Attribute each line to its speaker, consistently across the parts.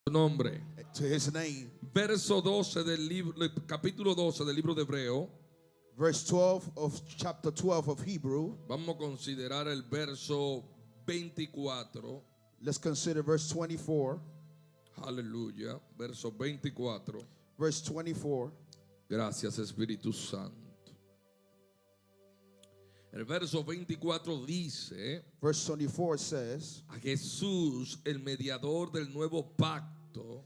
Speaker 1: nombre.
Speaker 2: To his name.
Speaker 1: Verso 12 del libro, capítulo 12 del libro de Hebreo.
Speaker 2: Verse 12 of chapter 12 of Hebrew.
Speaker 1: Vamos a considerar el verso 24.
Speaker 2: Let's consider verse 24.
Speaker 1: Aleluya. Verso 24.
Speaker 2: Verse 24.
Speaker 1: Gracias, Espíritu Santo. El verso 24 dice:
Speaker 2: Verse 24 says,
Speaker 1: a Jesús, el mediador del nuevo pacto,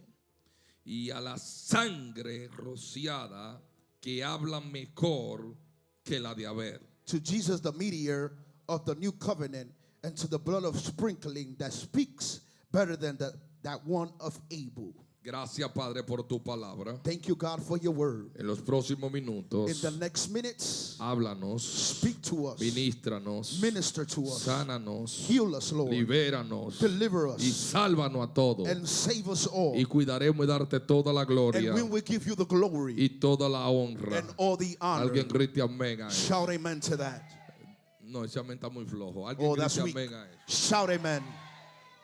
Speaker 1: y a la sangre rociada que habla mejor que la de Abel.
Speaker 2: to Jesus, the mediator of the new covenant, and to the blood of sprinkling that speaks better than that one of Abel.
Speaker 1: Gracias, Padre, por tu palabra.
Speaker 2: Thank you, God, for your word.
Speaker 1: En los próximos minutos,
Speaker 2: In the next minutes,
Speaker 1: háblanos,
Speaker 2: speak to us,
Speaker 1: ministranos,
Speaker 2: minister to us,
Speaker 1: sánanos,
Speaker 2: heal us, Lord,
Speaker 1: libéranos
Speaker 2: deliver
Speaker 1: y
Speaker 2: us,
Speaker 1: sálvanos a todos.
Speaker 2: and save us all.
Speaker 1: Y cuidaremos y darte toda la gloria
Speaker 2: And we will give you the glory
Speaker 1: y toda la honra.
Speaker 2: and all the honor.
Speaker 1: Alguien grite amén a eso.
Speaker 2: Shout amen to that.
Speaker 1: No, ese amén está muy flojo. Alguien
Speaker 2: Oh, that's
Speaker 1: grite
Speaker 2: weak.
Speaker 1: amén a eso.
Speaker 2: Shout amen.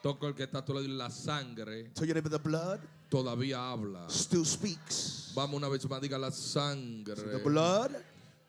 Speaker 1: Toca el que está a tu lado y la sangre
Speaker 2: Tell your neighbor, the blood
Speaker 1: todavía habla.
Speaker 2: still speaks.
Speaker 1: Vamos una vez más, diga la
Speaker 2: The
Speaker 1: sangre
Speaker 2: blood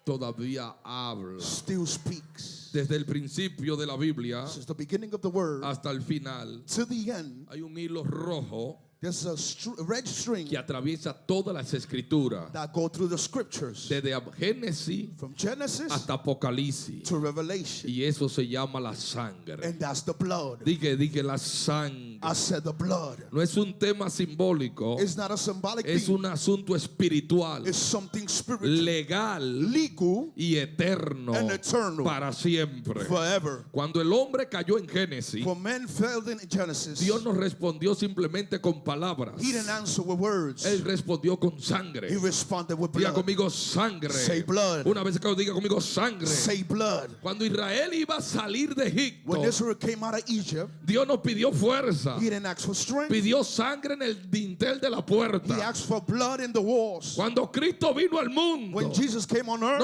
Speaker 1: todavía habla.
Speaker 2: still speaks.
Speaker 1: Desde el principio de la Biblia
Speaker 2: Since the beginning of the word
Speaker 1: hasta el final
Speaker 2: to the end,
Speaker 1: hay un hilo rojo
Speaker 2: there's a red string
Speaker 1: que atraviesa todas las escrituras,
Speaker 2: that go through the scriptures
Speaker 1: desde Génesis
Speaker 2: from Genesis
Speaker 1: hasta Apocalipsis,
Speaker 2: to Revelation,
Speaker 1: y eso se llama la sangre.
Speaker 2: and that's the blood.
Speaker 1: Dije la sangre.
Speaker 2: I said the blood.
Speaker 1: No es un tema simbólico,
Speaker 2: It's not a symbolic
Speaker 1: es
Speaker 2: thing.
Speaker 1: un asunto espiritual,
Speaker 2: It's something spiritual,
Speaker 1: legal
Speaker 2: legal,
Speaker 1: y eterno
Speaker 2: and eternal,
Speaker 1: para siempre.
Speaker 2: forever.
Speaker 1: Cuando el hombre cayó en Génesis,
Speaker 2: For men failed in Genesis,
Speaker 1: Dios nos respondió simplemente con palabras.
Speaker 2: he didn't answer with words.
Speaker 1: Él respondió con sangre.
Speaker 2: He responded with
Speaker 1: Diga
Speaker 2: blood.
Speaker 1: conmigo sangre.
Speaker 2: Say blood.
Speaker 1: Una vez que lo diga conmigo sangre.
Speaker 2: Say blood.
Speaker 1: Cuando Israel iba a salir de Egipto,
Speaker 2: When Israel came out of Egypt,
Speaker 1: Dios nos pidió fuerza.
Speaker 2: he didn't ask for strength.
Speaker 1: Pidió sangre en el dintel de la
Speaker 2: He
Speaker 1: puerta.
Speaker 2: asked for blood in the walls.
Speaker 1: Cuando Cristo vino al mundo,
Speaker 2: When Jesus came on earth,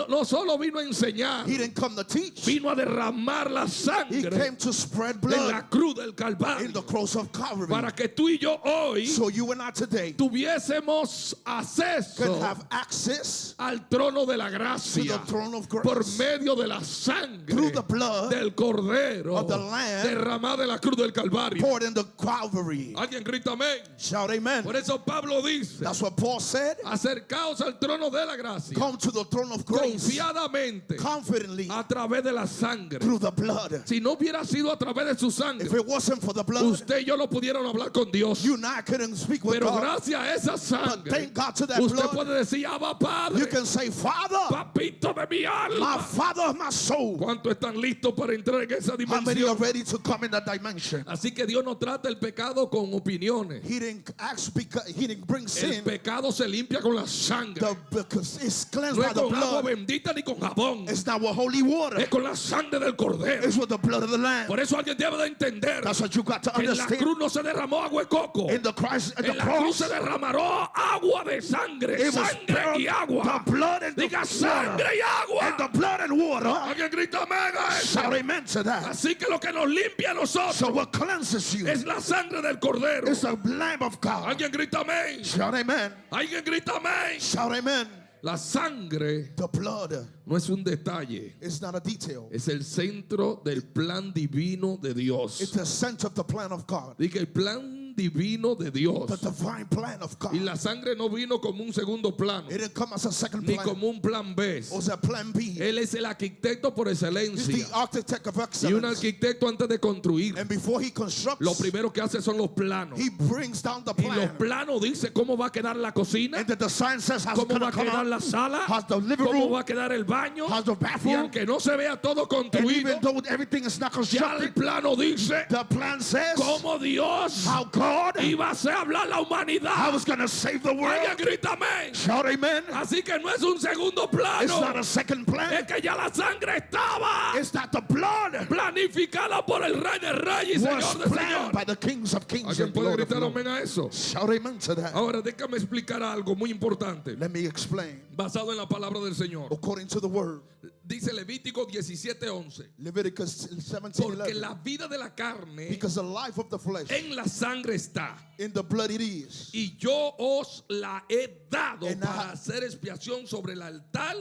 Speaker 1: no solo vino a enseñar,
Speaker 2: he didn't come to teach.
Speaker 1: vino a derramar la
Speaker 2: He
Speaker 1: sangre
Speaker 2: came to spread
Speaker 1: en la
Speaker 2: blood
Speaker 1: cruz del
Speaker 2: in
Speaker 1: Calvario
Speaker 2: the cross of Calvary.
Speaker 1: para que tú y yo hoy
Speaker 2: So you and I today
Speaker 1: tuviésemos
Speaker 2: can
Speaker 1: acceso
Speaker 2: have access
Speaker 1: al trono de la
Speaker 2: to
Speaker 1: gracia
Speaker 2: the throne of
Speaker 1: por
Speaker 2: grace
Speaker 1: medio de la sangre
Speaker 2: through the blood
Speaker 1: del Cordero
Speaker 2: of the Lamb
Speaker 1: derramada en la cruz del Calvario.
Speaker 2: poured in the Calvary.
Speaker 1: Alguien grita amén.
Speaker 2: Shout amen.
Speaker 1: Por eso Pablo dice:
Speaker 2: That's what Paul said.
Speaker 1: acercaos al trono de la gracia
Speaker 2: Come to the throne of grace
Speaker 1: confiadamente
Speaker 2: confidently
Speaker 1: a través de la sangre.
Speaker 2: through the blood.
Speaker 1: Si no hubiera sido a través de su
Speaker 2: If
Speaker 1: sangre,
Speaker 2: it wasn't for the blood,
Speaker 1: usted y yo no pudieron hablar con Dios.
Speaker 2: you and I couldn't speak with
Speaker 1: Pero
Speaker 2: God.
Speaker 1: gracias a esa
Speaker 2: But
Speaker 1: sangre,
Speaker 2: thank God to that
Speaker 1: usted
Speaker 2: blood.
Speaker 1: puede decir: Abba
Speaker 2: You
Speaker 1: Padre,
Speaker 2: can say, Father,
Speaker 1: papito de mi
Speaker 2: my
Speaker 1: alma.
Speaker 2: Father of my soul.
Speaker 1: ¿Cuántos están listos para entrar en esa
Speaker 2: How many are
Speaker 1: dimensión?
Speaker 2: ready to come in that dimension?
Speaker 1: Así que Dios no trata el pecado con opiniones.
Speaker 2: He didn't ask because he didn't bring
Speaker 1: El
Speaker 2: sin.
Speaker 1: pecado se limpia con la sangre.
Speaker 2: Because it's cleansed
Speaker 1: No
Speaker 2: by
Speaker 1: es
Speaker 2: the
Speaker 1: con agua
Speaker 2: blood.
Speaker 1: bendita ni con jabón.
Speaker 2: It's not with holy water.
Speaker 1: Es con la sangre del Cordero.
Speaker 2: It's with the blood of the Lamb.
Speaker 1: Por eso alguien debe de entender
Speaker 2: That's what you got to
Speaker 1: que en la
Speaker 2: understand.
Speaker 1: cruz no se derramó agua de coco.
Speaker 2: In the Christ, in the
Speaker 1: En la cruz
Speaker 2: cross,
Speaker 1: se derramará agua de sangre.
Speaker 2: it was
Speaker 1: Sangre y agua.
Speaker 2: the blood and the
Speaker 1: Diga
Speaker 2: water.
Speaker 1: sangre y agua.
Speaker 2: And the blood and water.
Speaker 1: Alguien grita amén a eso.
Speaker 2: Shout amen to that.
Speaker 1: Así que lo que nos limpia a nosotros
Speaker 2: So what cleanses you
Speaker 1: es la sangre del Cordero.
Speaker 2: is the Lamb of God.
Speaker 1: Alguien grita amén.
Speaker 2: Shout amen.
Speaker 1: Alguien grita amén.
Speaker 2: Shout amen.
Speaker 1: La sangre
Speaker 2: The blood
Speaker 1: no es un detalle,
Speaker 2: is not a detail.
Speaker 1: es el centro del plan divino de Dios.
Speaker 2: It's the center of the plan of God.
Speaker 1: Diga el plan divino de Dios.
Speaker 2: The divine plan of God.
Speaker 1: Y la sangre no vino como un segundo plano,
Speaker 2: It didn't come as a second
Speaker 1: ni
Speaker 2: plan.
Speaker 1: como un plan B.
Speaker 2: Or as a plan B.
Speaker 1: Él es el arquitecto por
Speaker 2: He's
Speaker 1: excelencia.
Speaker 2: the architect of
Speaker 1: Y un
Speaker 2: excellence.
Speaker 1: arquitecto antes de construir,
Speaker 2: And before he constructs,
Speaker 1: lo primero que hace son los planos.
Speaker 2: he brings down the
Speaker 1: Y los
Speaker 2: plan.
Speaker 1: planos dice cómo va a quedar la cocina,
Speaker 2: And the design says how's it
Speaker 1: cómo va
Speaker 2: gonna
Speaker 1: a
Speaker 2: come
Speaker 1: quedar
Speaker 2: out,
Speaker 1: la sala,
Speaker 2: how's the living
Speaker 1: cómo
Speaker 2: room,
Speaker 1: va a quedar el baño.
Speaker 2: how's the
Speaker 1: Y
Speaker 2: bathroom.
Speaker 1: aunque no se vea todo
Speaker 2: And
Speaker 1: construido,
Speaker 2: even though everything is not
Speaker 1: ya el
Speaker 2: constructed,
Speaker 1: plano dice
Speaker 2: the plan says
Speaker 1: cómo Dios
Speaker 2: how God,
Speaker 1: iba a hacer hablar la
Speaker 2: how
Speaker 1: humanidad.
Speaker 2: it's going to save the
Speaker 1: Alguien
Speaker 2: world.
Speaker 1: grita amén.
Speaker 2: Shout amen.
Speaker 1: Así que no es un segundo
Speaker 2: It's not
Speaker 1: plano,
Speaker 2: a second
Speaker 1: es
Speaker 2: plan.
Speaker 1: que ya la sangre estaba
Speaker 2: It's that the blood
Speaker 1: planificada por el Rey de Reyes y
Speaker 2: was
Speaker 1: Señor de
Speaker 2: planned by
Speaker 1: Señor.
Speaker 2: the kings of kings
Speaker 1: ¿Alguien
Speaker 2: and
Speaker 1: puede
Speaker 2: Lord of
Speaker 1: gritar
Speaker 2: lords.
Speaker 1: amén a eso?
Speaker 2: Shout amen to that.
Speaker 1: Ahora déjame explicar algo muy importante
Speaker 2: Let me explain.
Speaker 1: basado en la palabra del Señor.
Speaker 2: According to the word,
Speaker 1: Dice Levítico 17:11.
Speaker 2: Leviticus 17:11.
Speaker 1: Porque la vida de la carne
Speaker 2: Because the life of the flesh
Speaker 1: en la sangre está.
Speaker 2: in the blood it is.
Speaker 1: Y yo os la he dado
Speaker 2: And
Speaker 1: para hacer expiación sobre el altar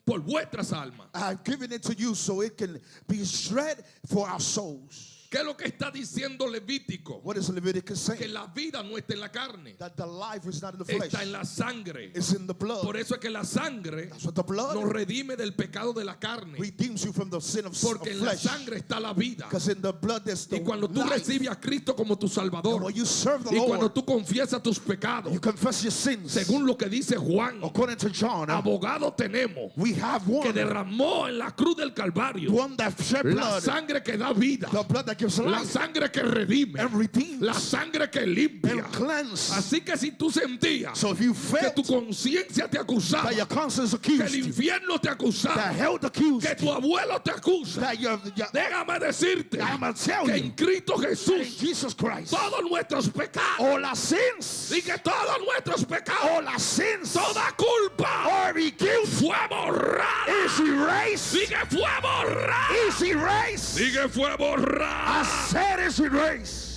Speaker 1: por vuestras almas.
Speaker 2: I've given it to you so it can be shred for our souls.
Speaker 1: ¿Qué es lo que está diciendo Levítico?
Speaker 2: What is Leviticus
Speaker 1: Que
Speaker 2: saying?
Speaker 1: la vida no está en la carne,
Speaker 2: That the life is not in the flesh.
Speaker 1: está en la sangre.
Speaker 2: It's in the blood.
Speaker 1: Por eso es que la sangre
Speaker 2: That's what the blood
Speaker 1: nos redime del pecado de la carne.
Speaker 2: redeems you from the sin of
Speaker 1: Porque en la
Speaker 2: flesh.
Speaker 1: sangre está la vida.
Speaker 2: Because in the blood there's the
Speaker 1: Y cuando tú
Speaker 2: life.
Speaker 1: recibes a Cristo como tu
Speaker 2: And
Speaker 1: Salvador,
Speaker 2: when you serve the
Speaker 1: y cuando
Speaker 2: Lord,
Speaker 1: tú confiesas tus pecados,
Speaker 2: you confess your sins.
Speaker 1: según lo que dice Juan,
Speaker 2: According to John,
Speaker 1: abogado tenemos
Speaker 2: we have
Speaker 1: que
Speaker 2: one.
Speaker 1: derramó en la cruz del Calvario
Speaker 2: One that shed
Speaker 1: la
Speaker 2: blood.
Speaker 1: sangre que da vida,
Speaker 2: The blood that gives
Speaker 1: la
Speaker 2: life
Speaker 1: sangre que redime,
Speaker 2: and redeems
Speaker 1: la sangre que limpia.
Speaker 2: and cleanses.
Speaker 1: Así que si tú sentías
Speaker 2: So if you
Speaker 1: que
Speaker 2: felt
Speaker 1: tu conciencia te acusaba,
Speaker 2: that your conscience
Speaker 1: que el
Speaker 2: accused you,
Speaker 1: infierno te
Speaker 2: that
Speaker 1: acusaba,
Speaker 2: hell accused
Speaker 1: que tu
Speaker 2: you,
Speaker 1: abuelo te acusa,
Speaker 2: that your
Speaker 1: déjame decirte
Speaker 2: I'm gonna tell
Speaker 1: que
Speaker 2: you,
Speaker 1: en Cristo
Speaker 2: in
Speaker 1: Jesús
Speaker 2: Jesus Christ,
Speaker 1: todos nuestros pecados,
Speaker 2: all our sins,
Speaker 1: y que todos nuestros pecados,
Speaker 2: all our sins,
Speaker 1: toda culpa
Speaker 2: every guilt
Speaker 1: fue borrada,
Speaker 2: is erased.
Speaker 1: y que fue borrada,
Speaker 2: Is erased.
Speaker 1: y que fue
Speaker 2: I
Speaker 1: borrada.
Speaker 2: said is erased.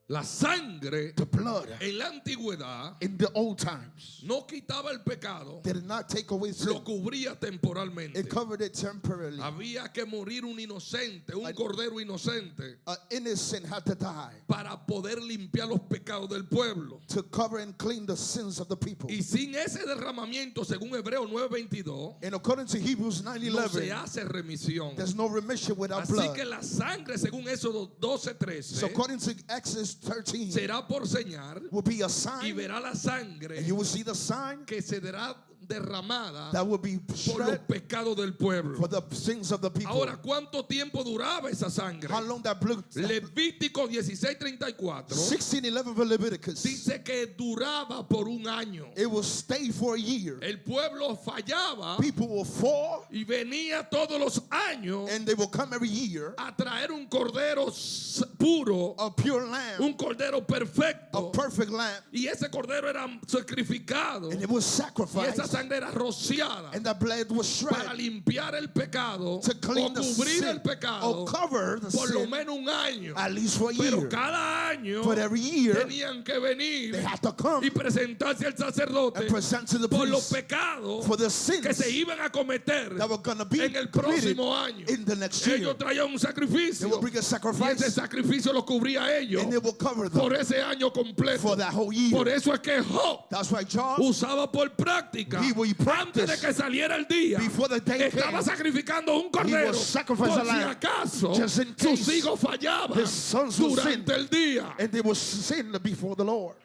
Speaker 1: La sangre
Speaker 2: The blood
Speaker 1: en la antigüedad
Speaker 2: in the old times
Speaker 1: no quitaba el pecado,
Speaker 2: did not take away sin.
Speaker 1: lo cubría temporalmente.
Speaker 2: It covered it temporarily.
Speaker 1: Había que morir un inocente, un cordero inocente,
Speaker 2: An innocent had to die
Speaker 1: para poder limpiar los pecados del pueblo.
Speaker 2: to cover and clean the sins of the people.
Speaker 1: Y sin ese derramamiento, según Hebreos 9:22,
Speaker 2: And according to Hebrews
Speaker 1: no se
Speaker 2: 9:11,
Speaker 1: hace remisión.
Speaker 2: there's no remission without
Speaker 1: Así
Speaker 2: blood.
Speaker 1: que la sangre, según Éxodo
Speaker 2: So
Speaker 1: 12:13,
Speaker 2: according to Exodus 13,
Speaker 1: será por señal,
Speaker 2: will be a
Speaker 1: y
Speaker 2: sign,
Speaker 1: verá la sangre
Speaker 2: and you will see the sign
Speaker 1: que será derramada
Speaker 2: that will be
Speaker 1: por los
Speaker 2: shed
Speaker 1: pecados del pueblo.
Speaker 2: for the sins of the people.
Speaker 1: Ahora, ¿cuánto tiempo duraba esa sangre?
Speaker 2: How long that blood?
Speaker 1: Levítico 16:34
Speaker 2: 16:11 of Leviticus.
Speaker 1: dice que duraba por un año.
Speaker 2: It will stay for a year.
Speaker 1: El pueblo fallaba
Speaker 2: People will fall,
Speaker 1: y venía todos los años
Speaker 2: and they will come every year.
Speaker 1: a traer un cordero puro,
Speaker 2: A pure lamb,
Speaker 1: un cordero
Speaker 2: a
Speaker 1: perfecto,
Speaker 2: perfect lamb,
Speaker 1: y ese cordero era sacrificado
Speaker 2: and it was
Speaker 1: y esa
Speaker 2: sacrificed,
Speaker 1: sangre era rociada
Speaker 2: and the blood was
Speaker 1: para
Speaker 2: shred
Speaker 1: limpiar el pecado
Speaker 2: to
Speaker 1: o
Speaker 2: clean the
Speaker 1: cubrir
Speaker 2: sin,
Speaker 1: el pecado
Speaker 2: or cover the
Speaker 1: por lo
Speaker 2: sin,
Speaker 1: menos un año.
Speaker 2: at least for a
Speaker 1: Pero
Speaker 2: year.
Speaker 1: cada año
Speaker 2: But every year,
Speaker 1: tenían que venir
Speaker 2: they have to come
Speaker 1: y presentarse al sacerdote
Speaker 2: and present to the
Speaker 1: por los
Speaker 2: priest
Speaker 1: pecados
Speaker 2: for the
Speaker 1: que
Speaker 2: sins
Speaker 1: se iban a cometer
Speaker 2: that were going to be
Speaker 1: en el
Speaker 2: committed
Speaker 1: próximo año.
Speaker 2: in the next year.
Speaker 1: Ellos traían un
Speaker 2: They
Speaker 1: sacrificio
Speaker 2: will bring a
Speaker 1: y ese
Speaker 2: sacrifice,
Speaker 1: sacrificio lo cubría a ellos
Speaker 2: and it will cover
Speaker 1: por
Speaker 2: them
Speaker 1: ese año completo.
Speaker 2: for that whole year.
Speaker 1: Por eso es que Job
Speaker 2: That's why John,
Speaker 1: usaba por práctica
Speaker 2: He will
Speaker 1: antes de
Speaker 2: practice
Speaker 1: que saliera el día.
Speaker 2: before the day
Speaker 1: Estaba
Speaker 2: came,
Speaker 1: sacrificando un cordero
Speaker 2: will sacrifice
Speaker 1: por
Speaker 2: a
Speaker 1: si
Speaker 2: lamb,
Speaker 1: acaso
Speaker 2: just in
Speaker 1: sus
Speaker 2: case
Speaker 1: hijos fallaban
Speaker 2: his sons will sin,
Speaker 1: durante el día.
Speaker 2: and they will sin before the Lord.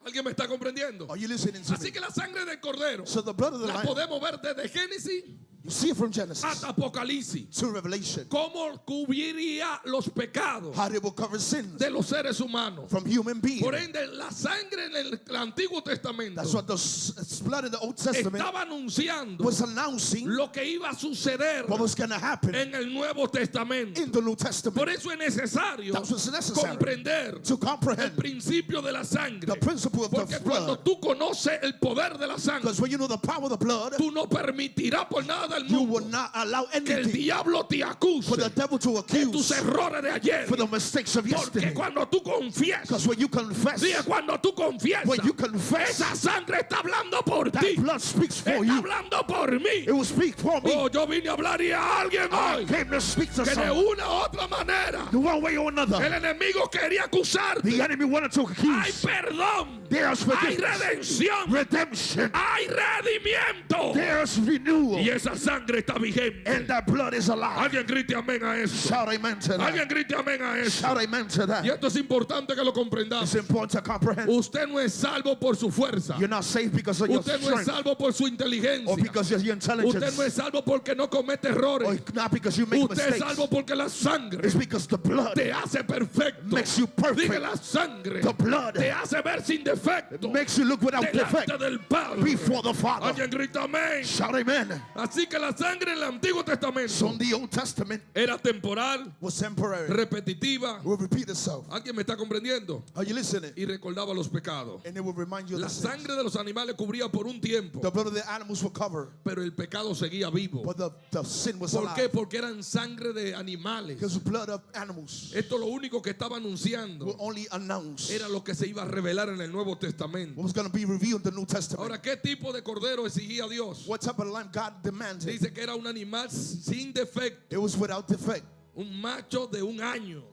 Speaker 1: ¿Alguien me está comprendiendo?
Speaker 2: Are you listening to
Speaker 1: Así
Speaker 2: me?
Speaker 1: que la sangre del cordero
Speaker 2: So the blood of the
Speaker 1: la
Speaker 2: lamb,
Speaker 1: podemos ver desde Génesis
Speaker 2: you see it from Genesis
Speaker 1: hasta Apocalipsis.
Speaker 2: to Revelation,
Speaker 1: ¿Cómo cubriría los pecados
Speaker 2: how they will cover sins
Speaker 1: de los seres humanos?
Speaker 2: from human beings.
Speaker 1: Por ende, la sangre en el Antiguo Testamento
Speaker 2: That's what the blood in the Old Testament
Speaker 1: estaba anunciando
Speaker 2: was announcing
Speaker 1: lo que iba a suceder
Speaker 2: what was going to happen
Speaker 1: en el Nuevo Testamento.
Speaker 2: in the New Testament.
Speaker 1: Por eso es necesario
Speaker 2: That's what's necessary
Speaker 1: comprender
Speaker 2: to
Speaker 1: el
Speaker 2: comprehend
Speaker 1: principio de la sangre.
Speaker 2: the principle of
Speaker 1: Porque
Speaker 2: the
Speaker 1: cuando
Speaker 2: blood.
Speaker 1: tú conoces el poder de la sangre,
Speaker 2: Because when you know the power of the blood,
Speaker 1: tú no permitirás por nada del
Speaker 2: you
Speaker 1: mundo
Speaker 2: will not allow
Speaker 1: que el
Speaker 2: anything
Speaker 1: diablo te acuse
Speaker 2: for the devil to
Speaker 1: de tus
Speaker 2: accuse
Speaker 1: errores de ayer.
Speaker 2: for the mistakes of
Speaker 1: Porque
Speaker 2: yesterday.
Speaker 1: cuando tú confiesas,
Speaker 2: Because when you confess,
Speaker 1: diga, cuando tú confiesas,
Speaker 2: when you confess,
Speaker 1: esa sangre está hablando por
Speaker 2: that
Speaker 1: ti,
Speaker 2: blood speaks for
Speaker 1: está
Speaker 2: you.
Speaker 1: hablando por mí.
Speaker 2: It will speak for me.
Speaker 1: Oh, yo vine a hablar y a alguien
Speaker 2: I
Speaker 1: hoy
Speaker 2: came to speak to
Speaker 1: que de
Speaker 2: someone.
Speaker 1: una u otra manera
Speaker 2: The one way or
Speaker 1: el
Speaker 2: another,
Speaker 1: enemigo quería acusarte.
Speaker 2: the enemy wanted to
Speaker 1: Hay
Speaker 2: accuse.
Speaker 1: perdón,
Speaker 2: There's
Speaker 1: hay
Speaker 2: forgiveness,
Speaker 1: redención,
Speaker 2: redemption,
Speaker 1: hay redimiento.
Speaker 2: there's renewal,
Speaker 1: Y esa sangre está vigente.
Speaker 2: and that blood is alive.
Speaker 1: Alguien grite amén a eso.
Speaker 2: Shout amen to
Speaker 1: Alguien
Speaker 2: that.
Speaker 1: grite amén a eso.
Speaker 2: Shout amen to
Speaker 1: Y
Speaker 2: that.
Speaker 1: esto es importante que lo comprendamos.
Speaker 2: It's important to comprehend.
Speaker 1: Usted no es salvo por su fuerza.
Speaker 2: You're not saved because of your
Speaker 1: Usted no es
Speaker 2: strength
Speaker 1: salvo por su inteligencia.
Speaker 2: or because of your
Speaker 1: Usted
Speaker 2: intelligence
Speaker 1: no es salvo porque no comete
Speaker 2: or
Speaker 1: errores.
Speaker 2: not because you make
Speaker 1: Usted es
Speaker 2: mistakes.
Speaker 1: salvo porque la sangre
Speaker 2: It's because the blood
Speaker 1: te hace perfecto.
Speaker 2: makes you
Speaker 1: Diga,
Speaker 2: perfect.
Speaker 1: la sangre
Speaker 2: The blood
Speaker 1: te hace ver sin defecto
Speaker 2: makes you look without defect
Speaker 1: delante del Padre.
Speaker 2: before the Father.
Speaker 1: Alguien grita amén.
Speaker 2: Shout amen.
Speaker 1: Así Así que la sangre en el Antiguo
Speaker 2: So
Speaker 1: Testamento
Speaker 2: in the Old Testament
Speaker 1: era temporal,
Speaker 2: was temporary.
Speaker 1: repetitiva.
Speaker 2: Will repeat itself.
Speaker 1: ¿Alguien me está comprendiendo?
Speaker 2: Are you listening?
Speaker 1: Y recordaba los pecados.
Speaker 2: And it will remind you of
Speaker 1: La
Speaker 2: the sins.
Speaker 1: sangre de los animales cubría por un tiempo,
Speaker 2: The blood of the animals will cover,
Speaker 1: pero el pecado seguía vivo.
Speaker 2: but the sin was
Speaker 1: ¿Por qué?
Speaker 2: alive.
Speaker 1: Porque eran sangre de animales.
Speaker 2: Because the blood of animals
Speaker 1: Esto lo único que estaba anunciando
Speaker 2: will only announce
Speaker 1: era lo que se iba a revelar en el Nuevo Testamento.
Speaker 2: what was going to be revealed in the New Testament.
Speaker 1: Ahora, ¿qué tipo de cordero exigía Dios?
Speaker 2: What type of lamb God demanded?
Speaker 1: Dice que era un animal sin defecto,
Speaker 2: It was without defect.
Speaker 1: un macho de un año.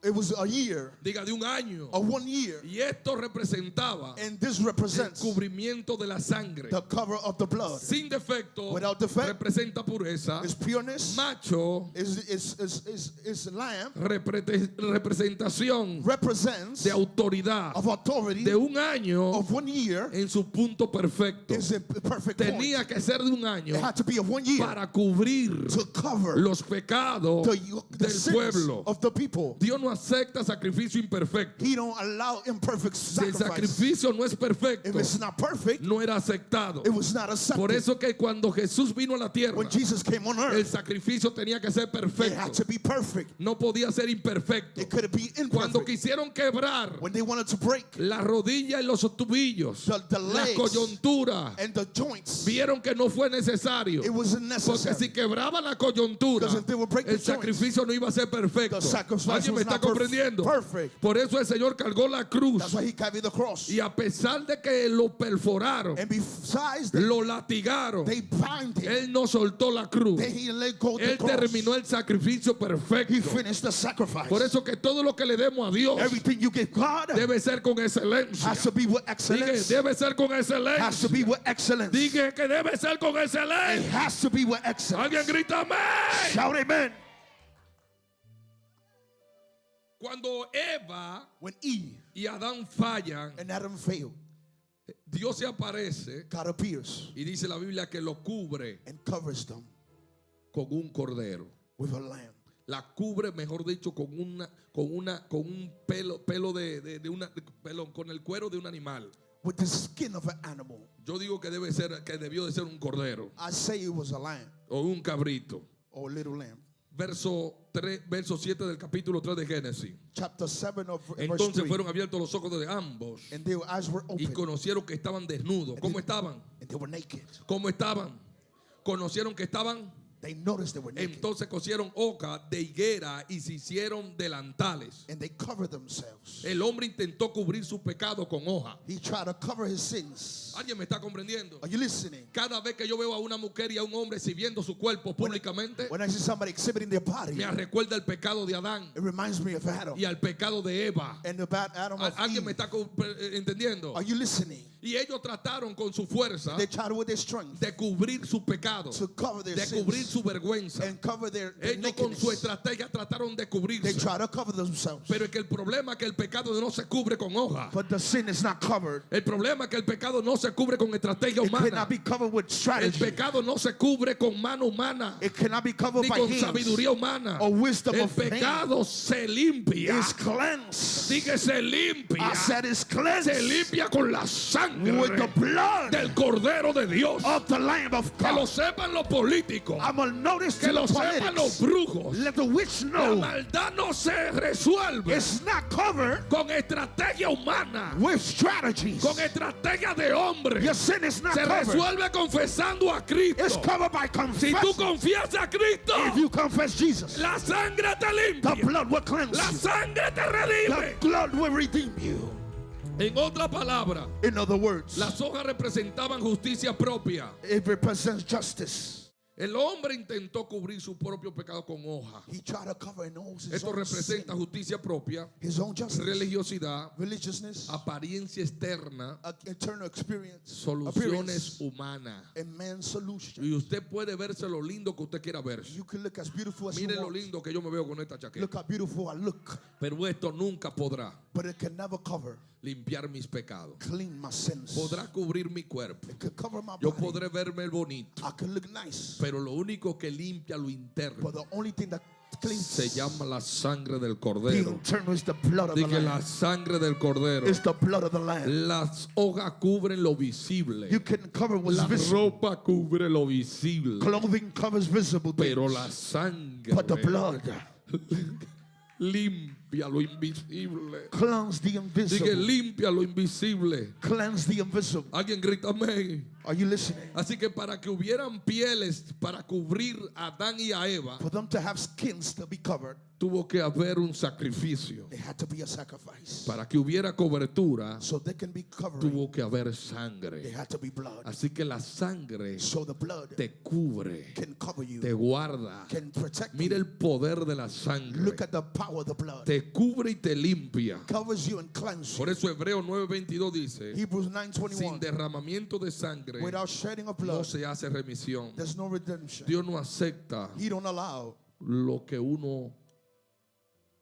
Speaker 2: It was a year,
Speaker 1: Diga, de un año.
Speaker 2: a 1 year.
Speaker 1: Y esto representaba
Speaker 2: And this
Speaker 1: el
Speaker 2: represents
Speaker 1: cubrimiento de la sangre.
Speaker 2: the cover of the blood.
Speaker 1: Sin defecto
Speaker 2: Without defect,
Speaker 1: representa pureza.
Speaker 2: It's pureness.
Speaker 1: Macho,
Speaker 2: Is lamb
Speaker 1: representación
Speaker 2: represents
Speaker 1: de autoridad.
Speaker 2: of authority
Speaker 1: De un año
Speaker 2: of 1 year
Speaker 1: en su punto perfecto.
Speaker 2: is a perfect point.
Speaker 1: Tenía que ser de un año
Speaker 2: It had to be of 1 year
Speaker 1: para cubrir
Speaker 2: to cover
Speaker 1: los pecados
Speaker 2: the
Speaker 1: del
Speaker 2: sins
Speaker 1: pueblo.
Speaker 2: of the people.
Speaker 1: Dios no acepta sacrificio imperfecto.
Speaker 2: He don't allow imperfect
Speaker 1: Si el
Speaker 2: sacrifice.
Speaker 1: sacrificio no es perfecto,
Speaker 2: If it's not perfect,
Speaker 1: no era aceptado.
Speaker 2: it was not accepted.
Speaker 1: Por eso que cuando Jesús vino a la tierra,
Speaker 2: When Jesus came on
Speaker 1: el
Speaker 2: earth,
Speaker 1: sacrificio tenía que ser
Speaker 2: it had
Speaker 1: perfecto.
Speaker 2: to be perfect.
Speaker 1: No podía ser imperfecto.
Speaker 2: It could be
Speaker 1: Cuando
Speaker 2: imperfect.
Speaker 1: quisieron quebrar
Speaker 2: When they wanted to break
Speaker 1: la rodilla y los tubillos,
Speaker 2: the
Speaker 1: la
Speaker 2: legs
Speaker 1: coyuntura,
Speaker 2: and the joints,
Speaker 1: vieron que no fue necesario.
Speaker 2: it wasn't
Speaker 1: Porque
Speaker 2: necessary.
Speaker 1: si quebraba la coyuntura,
Speaker 2: Because if they would break the
Speaker 1: el sacrificio no iba a ser perfecto.
Speaker 2: The sacrifice
Speaker 1: ¿Alguien me
Speaker 2: was
Speaker 1: está
Speaker 2: not
Speaker 1: comprendiendo?
Speaker 2: perfect.
Speaker 1: Por eso el Señor cargó la cruz.
Speaker 2: That's why he carried the cross.
Speaker 1: Y a pesar de que lo perforaron,
Speaker 2: And besides that,
Speaker 1: lo latigaron,
Speaker 2: they bound him.
Speaker 1: Él no soltó la cruz.
Speaker 2: He let go of the
Speaker 1: Él
Speaker 2: cross.
Speaker 1: terminó el sacrificio
Speaker 2: He
Speaker 1: perfecto.
Speaker 2: finished the sacrifice.
Speaker 1: Por eso que todo lo que le demos a Dios
Speaker 2: Everything you give God
Speaker 1: debe ser con excelencia.
Speaker 2: has to be with
Speaker 1: Dije,
Speaker 2: excellence.
Speaker 1: debe ser con
Speaker 2: Has to
Speaker 1: excelencia.
Speaker 2: be with excellence.
Speaker 1: Dije que debe ser con
Speaker 2: It
Speaker 1: excelencia.
Speaker 2: has to be with excellence.
Speaker 1: Alguien grita amén.
Speaker 2: Shout amen.
Speaker 1: Cuando Eva
Speaker 2: When Eve
Speaker 1: y Adán fallan,
Speaker 2: and Adam failed,
Speaker 1: Dios se aparece
Speaker 2: God appears
Speaker 1: y dice la Biblia que lo cubre
Speaker 2: and covers them
Speaker 1: con un cordero.
Speaker 2: with a lamb.
Speaker 1: La cubre, mejor dicho, con un pelo con el cuero de un animal.
Speaker 2: With the skin of an animal.
Speaker 1: Yo digo que debió de ser un cordero
Speaker 2: I say it was a lamb
Speaker 1: o un cabrito.
Speaker 2: or a little lamb.
Speaker 1: Verso 7 del capítulo 3 de Génesis.
Speaker 2: Chapter 7 of verse
Speaker 1: Entonces
Speaker 2: 3.
Speaker 1: fueron abiertos los ojos de ambos
Speaker 2: And their eyes were
Speaker 1: y
Speaker 2: open.
Speaker 1: conocieron que estaban desnudos. ¿Cómo estaban?
Speaker 2: And they were naked.
Speaker 1: ¿Cómo estaban? Conocieron que estaban.
Speaker 2: They noticed they were naked.
Speaker 1: Entonces cosieron hoja de higuera y se hicieron delantales.
Speaker 2: And they covered themselves.
Speaker 1: El hombre intentó cubrir su pecado con hoja.
Speaker 2: He tried to cover his sins.
Speaker 1: ¿Alguien me está comprendiendo?
Speaker 2: Are you listening?
Speaker 1: Cada vez que yo veo a una mujer y a un hombre exhibiendo su cuerpo públicamente,
Speaker 2: When I see somebody exhibiting their body,
Speaker 1: me recuerda el pecado de Adán
Speaker 2: it reminds me of Adam
Speaker 1: y al pecado de Eva.
Speaker 2: and about Adam of
Speaker 1: ¿Alguien me
Speaker 2: Eve.
Speaker 1: está entendiendo?
Speaker 2: Are you listening?
Speaker 1: Y ellos trataron con su fuerza
Speaker 2: They tried with their strength
Speaker 1: de cubrir su pecado,
Speaker 2: to cover their
Speaker 1: de cubrir
Speaker 2: sins
Speaker 1: su vergüenza.
Speaker 2: and cover their
Speaker 1: Ellos con su
Speaker 2: nakedness.
Speaker 1: estrategia trataron de
Speaker 2: They
Speaker 1: cubrirse.
Speaker 2: try to cover themselves.
Speaker 1: Pero es que el problema es que el pecado no se cubre con hoja.
Speaker 2: But the sin is not covered.
Speaker 1: El problema es que el pecado no se cubre con estrategia
Speaker 2: It
Speaker 1: humana.
Speaker 2: cannot be covered with
Speaker 1: El
Speaker 2: strategy.
Speaker 1: pecado no se cubre con mano humana,
Speaker 2: It cannot be covered
Speaker 1: ni
Speaker 2: by
Speaker 1: con
Speaker 2: hands
Speaker 1: sabiduría humana.
Speaker 2: or wisdom
Speaker 1: El
Speaker 2: of man.
Speaker 1: pecado se limpia.
Speaker 2: It's cleansed.
Speaker 1: Diga, se limpia.
Speaker 2: I said it's
Speaker 1: Se
Speaker 2: cleansed
Speaker 1: limpia con la
Speaker 2: with
Speaker 1: sangre
Speaker 2: the blood
Speaker 1: del Cordero de Dios.
Speaker 2: of the Lamb of
Speaker 1: Que lo
Speaker 2: God.
Speaker 1: sepan los políticos.
Speaker 2: I'm gonna notice
Speaker 1: Que
Speaker 2: to
Speaker 1: lo
Speaker 2: the
Speaker 1: sepan los
Speaker 2: politics.
Speaker 1: brujos.
Speaker 2: Let the witch
Speaker 1: La
Speaker 2: know
Speaker 1: maldad no se resuelve
Speaker 2: it's not covered
Speaker 1: con estrategia humana,
Speaker 2: with strategies.
Speaker 1: con estrategia de hombre.
Speaker 2: Your sin is not
Speaker 1: Se
Speaker 2: covered.
Speaker 1: resuelve confesando a
Speaker 2: It's
Speaker 1: Cristo.
Speaker 2: covered by
Speaker 1: Si tú
Speaker 2: confession.
Speaker 1: confiesas a Cristo,
Speaker 2: If you confess Jesus,
Speaker 1: la sangre te
Speaker 2: the
Speaker 1: limpia.
Speaker 2: blood will cleanse
Speaker 1: La
Speaker 2: you.
Speaker 1: sangre te
Speaker 2: The
Speaker 1: redime.
Speaker 2: blood will redeem you.
Speaker 1: En otra palabra,
Speaker 2: In other words,
Speaker 1: las hojas representaban justicia propia.
Speaker 2: it represents justice.
Speaker 1: El hombre intentó cubrir su propio pecado con hoja.
Speaker 2: He tried to cover and knows his
Speaker 1: Esto
Speaker 2: own sin,
Speaker 1: representa justicia propia,
Speaker 2: his own justice,
Speaker 1: religiosidad,
Speaker 2: religiousness,
Speaker 1: apariencia externa,
Speaker 2: eternal experience,
Speaker 1: soluciones
Speaker 2: appearance,
Speaker 1: humanas.
Speaker 2: and man's solution.
Speaker 1: Y usted puede verse lo lindo que usted quiera verse.
Speaker 2: You can look as beautiful as you
Speaker 1: Mire lo
Speaker 2: want.
Speaker 1: lindo que yo me veo con esta chaqueta.
Speaker 2: Look how beautiful I look,
Speaker 1: Pero esto nunca podrá
Speaker 2: but it can never cover,
Speaker 1: limpiar mis pecados.
Speaker 2: clean my sins.
Speaker 1: Podrá cubrir mi cuerpo.
Speaker 2: It can cover my
Speaker 1: Yo
Speaker 2: body.
Speaker 1: podré verme bonito.
Speaker 2: I can look nice,
Speaker 1: Pero lo único que limpia lo interno
Speaker 2: but the only thing that
Speaker 1: se llama la sangre del
Speaker 2: The
Speaker 1: cordero.
Speaker 2: eternal is the blood of the
Speaker 1: Dije la
Speaker 2: Lamb.
Speaker 1: sangre del cordero.
Speaker 2: It's the blood of the Lamb.
Speaker 1: Las hojas cubren lo visible.
Speaker 2: You can cover what's
Speaker 1: La
Speaker 2: visible.
Speaker 1: ropa cubre lo visible.
Speaker 2: Clothing covers visible
Speaker 1: Pero
Speaker 2: things.
Speaker 1: la sangre
Speaker 2: But the blood
Speaker 1: limpia lo invisible.
Speaker 2: cleanse the
Speaker 1: Dije
Speaker 2: invisible.
Speaker 1: limpia lo invisible.
Speaker 2: Cleanse the invisible.
Speaker 1: Alguien grita amén.
Speaker 2: Are you listening?
Speaker 1: Así que para que hubieran pieles para cubrir a Adán y a Eva,
Speaker 2: For them to have skins to be covered,
Speaker 1: tuvo que haber un sacrificio.
Speaker 2: there had to be a sacrifice.
Speaker 1: Para que hubiera cobertura,
Speaker 2: So they can be covered,
Speaker 1: tuvo que haber
Speaker 2: there
Speaker 1: sangre.
Speaker 2: had to be blood.
Speaker 1: Así que la sangre
Speaker 2: So the blood
Speaker 1: te cubre,
Speaker 2: can cover you,
Speaker 1: te guarda.
Speaker 2: can protect
Speaker 1: Mira
Speaker 2: you.
Speaker 1: el poder de la sangre.
Speaker 2: Look at the power of the blood.
Speaker 1: Te cubre y te limpia.
Speaker 2: Covers you and cleanses
Speaker 1: Por
Speaker 2: you.
Speaker 1: eso Hebreo 9:22 dice,
Speaker 2: Hebrews
Speaker 1: sin
Speaker 2: 9:21.
Speaker 1: derramamiento de sangre
Speaker 2: Without shedding of
Speaker 1: no
Speaker 2: blood,
Speaker 1: se hace remisión.
Speaker 2: there's no redemption.
Speaker 1: Dios no acepta
Speaker 2: He don't allow
Speaker 1: lo que uno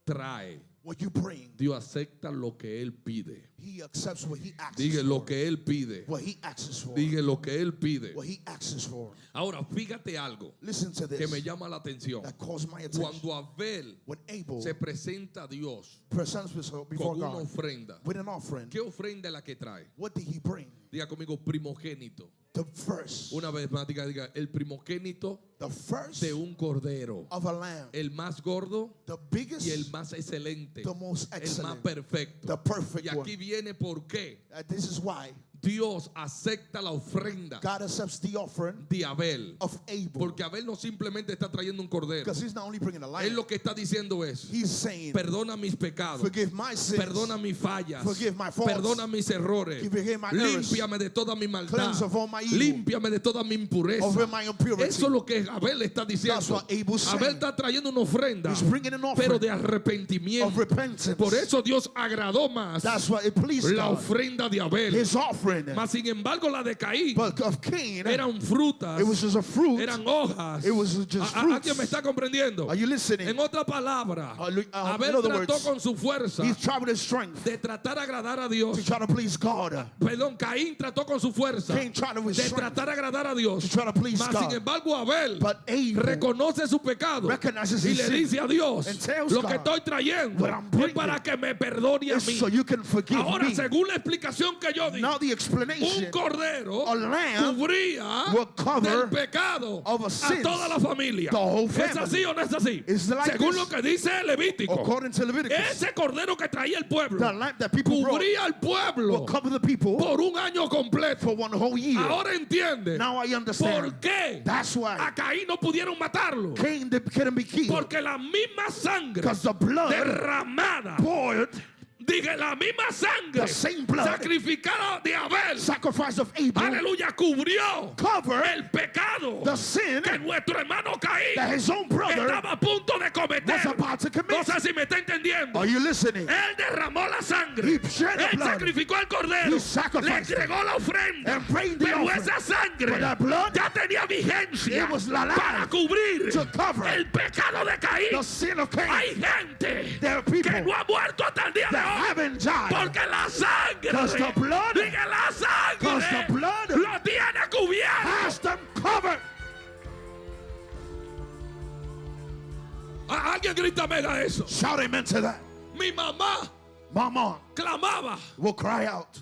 Speaker 1: trae.
Speaker 2: what you bring.
Speaker 1: Dios acepta lo que Él pide.
Speaker 2: He accepts what he asks
Speaker 1: Diga lo
Speaker 2: for.
Speaker 1: que Él pide.
Speaker 2: What he asks for.
Speaker 1: Diga lo que Él pide.
Speaker 2: What he asks for.
Speaker 1: Ahora, fíjate algo
Speaker 2: Listen to
Speaker 1: que me
Speaker 2: this.
Speaker 1: llama la atención.
Speaker 2: That calls my attention.
Speaker 1: Cuando Abel
Speaker 2: When Abel
Speaker 1: se presenta a Dios
Speaker 2: presents himself before
Speaker 1: con una
Speaker 2: God
Speaker 1: ofrenda,
Speaker 2: with an offering,
Speaker 1: ¿qué ofrenda es la que trae?
Speaker 2: what did he bring?
Speaker 1: Diga conmigo, primogénito.
Speaker 2: The first.
Speaker 1: Una vez más, diga, el primogénito
Speaker 2: The first
Speaker 1: de un cordero.
Speaker 2: of a lamb.
Speaker 1: El más gordo
Speaker 2: The biggest,
Speaker 1: y el más excelente.
Speaker 2: the most
Speaker 1: El más
Speaker 2: excellent,
Speaker 1: perfecto.
Speaker 2: the perfect
Speaker 1: Y aquí
Speaker 2: one.
Speaker 1: viene por qué
Speaker 2: This is why
Speaker 1: Dios acepta la ofrenda
Speaker 2: God accepts the offering
Speaker 1: de Abel.
Speaker 2: of Abel.
Speaker 1: Porque Abel no simplemente está trayendo un cordero.
Speaker 2: Because he's not only bringing a
Speaker 1: Él
Speaker 2: lamb,
Speaker 1: lo que está diciendo es,
Speaker 2: he's saying,
Speaker 1: perdona mis pecados,
Speaker 2: forgive my sins,
Speaker 1: perdona mis fallas,
Speaker 2: forgive my faults,
Speaker 1: perdona mis errores,
Speaker 2: forgive my errors,
Speaker 1: límpiame de toda mi maldad,
Speaker 2: cleanse of all my evil,
Speaker 1: límpiame de toda mi impureza.
Speaker 2: over my impurity.
Speaker 1: Eso es lo que Abel está
Speaker 2: That's
Speaker 1: diciendo.
Speaker 2: what Abel's saying.
Speaker 1: Abel está trayendo una ofrenda,
Speaker 2: He's bringing an
Speaker 1: pero
Speaker 2: offering
Speaker 1: de arrepentimiento.
Speaker 2: of repentance.
Speaker 1: Por eso Dios agradó más
Speaker 2: That's why it pleased
Speaker 1: la
Speaker 2: God.
Speaker 1: ofrenda de Abel.
Speaker 2: His offering.
Speaker 1: Mas sin embargo la de Caín
Speaker 2: But of Cain,
Speaker 1: eran frutas,
Speaker 2: it was just a fruit.
Speaker 1: eran hojas.
Speaker 2: It was just fruits.
Speaker 1: ¿Alguien me está comprendiendo?
Speaker 2: Are you listening?
Speaker 1: En otra palabra,
Speaker 2: in
Speaker 1: Abel
Speaker 2: other
Speaker 1: trató
Speaker 2: words,
Speaker 1: con su fuerza
Speaker 2: He's tried with his strength
Speaker 1: de tratar de agradar a Dios.
Speaker 2: to try to please God.
Speaker 1: Perdón, Caín trató con su fuerza
Speaker 2: Cain tried with
Speaker 1: de
Speaker 2: his strength
Speaker 1: tratar de agradar a Dios.
Speaker 2: to try to please
Speaker 1: Mas sin
Speaker 2: God.
Speaker 1: embargo Abel
Speaker 2: But Abel
Speaker 1: reconoce su pecado
Speaker 2: recognizes
Speaker 1: y
Speaker 2: his
Speaker 1: le
Speaker 2: sin
Speaker 1: dice a Dios,
Speaker 2: and tells
Speaker 1: lo que
Speaker 2: God,
Speaker 1: estoy trayendo
Speaker 2: what I'm
Speaker 1: es
Speaker 2: bringing
Speaker 1: para que me perdone a
Speaker 2: is
Speaker 1: mí.
Speaker 2: so you can forgive
Speaker 1: Ahora,
Speaker 2: me.
Speaker 1: según la explicación que yo di,
Speaker 2: Now the
Speaker 1: un
Speaker 2: explanation
Speaker 1: cordero
Speaker 2: a lamb
Speaker 1: cubría
Speaker 2: will cover
Speaker 1: del pecado
Speaker 2: of a
Speaker 1: a
Speaker 2: sins,
Speaker 1: toda la familia.
Speaker 2: the whole
Speaker 1: ¿Es
Speaker 2: family.
Speaker 1: así o no es así?
Speaker 2: Is it like
Speaker 1: Según
Speaker 2: this?
Speaker 1: lo que dice Levítico,
Speaker 2: according to Leviticus,
Speaker 1: ese cordero que traía el pueblo
Speaker 2: the lamb that people brought
Speaker 1: cubría al
Speaker 2: will
Speaker 1: pueblo
Speaker 2: cover the people
Speaker 1: por un año completo.
Speaker 2: for one whole year.
Speaker 1: Ahora entiende
Speaker 2: Now I
Speaker 1: por
Speaker 2: understand.
Speaker 1: qué
Speaker 2: That's why
Speaker 1: a Caín no pudieron matarlo.
Speaker 2: Cain couldn't be killed.
Speaker 1: Porque la misma sangre
Speaker 2: Because the blood
Speaker 1: derramada,
Speaker 2: poured,
Speaker 1: dije la misma sangre
Speaker 2: the same blood,
Speaker 1: sacrificada de Abel,
Speaker 2: sacrifice of Abel,
Speaker 1: aleluya, cubrió
Speaker 2: covered
Speaker 1: el pecado
Speaker 2: the sin
Speaker 1: que nuestro hermano Caín
Speaker 2: that his own brother
Speaker 1: estaba a punto de
Speaker 2: was
Speaker 1: cometer.
Speaker 2: about to
Speaker 1: No
Speaker 2: commit.
Speaker 1: sé si me está entendiendo.
Speaker 2: Are you listening?
Speaker 1: Él derramó la sangre.
Speaker 2: He shed the
Speaker 1: Él
Speaker 2: blood.
Speaker 1: sacrificó el cordero.
Speaker 2: He
Speaker 1: Le
Speaker 2: sacrificed it
Speaker 1: entregó la ofrenda.
Speaker 2: and prayed the
Speaker 1: Pero
Speaker 2: offering.
Speaker 1: esa sangre
Speaker 2: But that blood,
Speaker 1: ya tenía vigencia
Speaker 2: it was alive
Speaker 1: para cubrir
Speaker 2: to cover
Speaker 1: el pecado de Caín.
Speaker 2: the sin of Cain.
Speaker 1: Hay gente
Speaker 2: There are people
Speaker 1: que no ha muerto hasta el día de
Speaker 2: that
Speaker 1: hoy.
Speaker 2: haven't died
Speaker 1: Porque la sangre,
Speaker 2: because the blood,
Speaker 1: diga la
Speaker 2: because
Speaker 1: sangre,
Speaker 2: the blood
Speaker 1: lo tiene cubierto.
Speaker 2: has them covered.
Speaker 1: Alguien grita mega eso.
Speaker 2: Shout amen to that.
Speaker 1: Mi mamá
Speaker 2: Mama
Speaker 1: clamaba,
Speaker 2: will cry out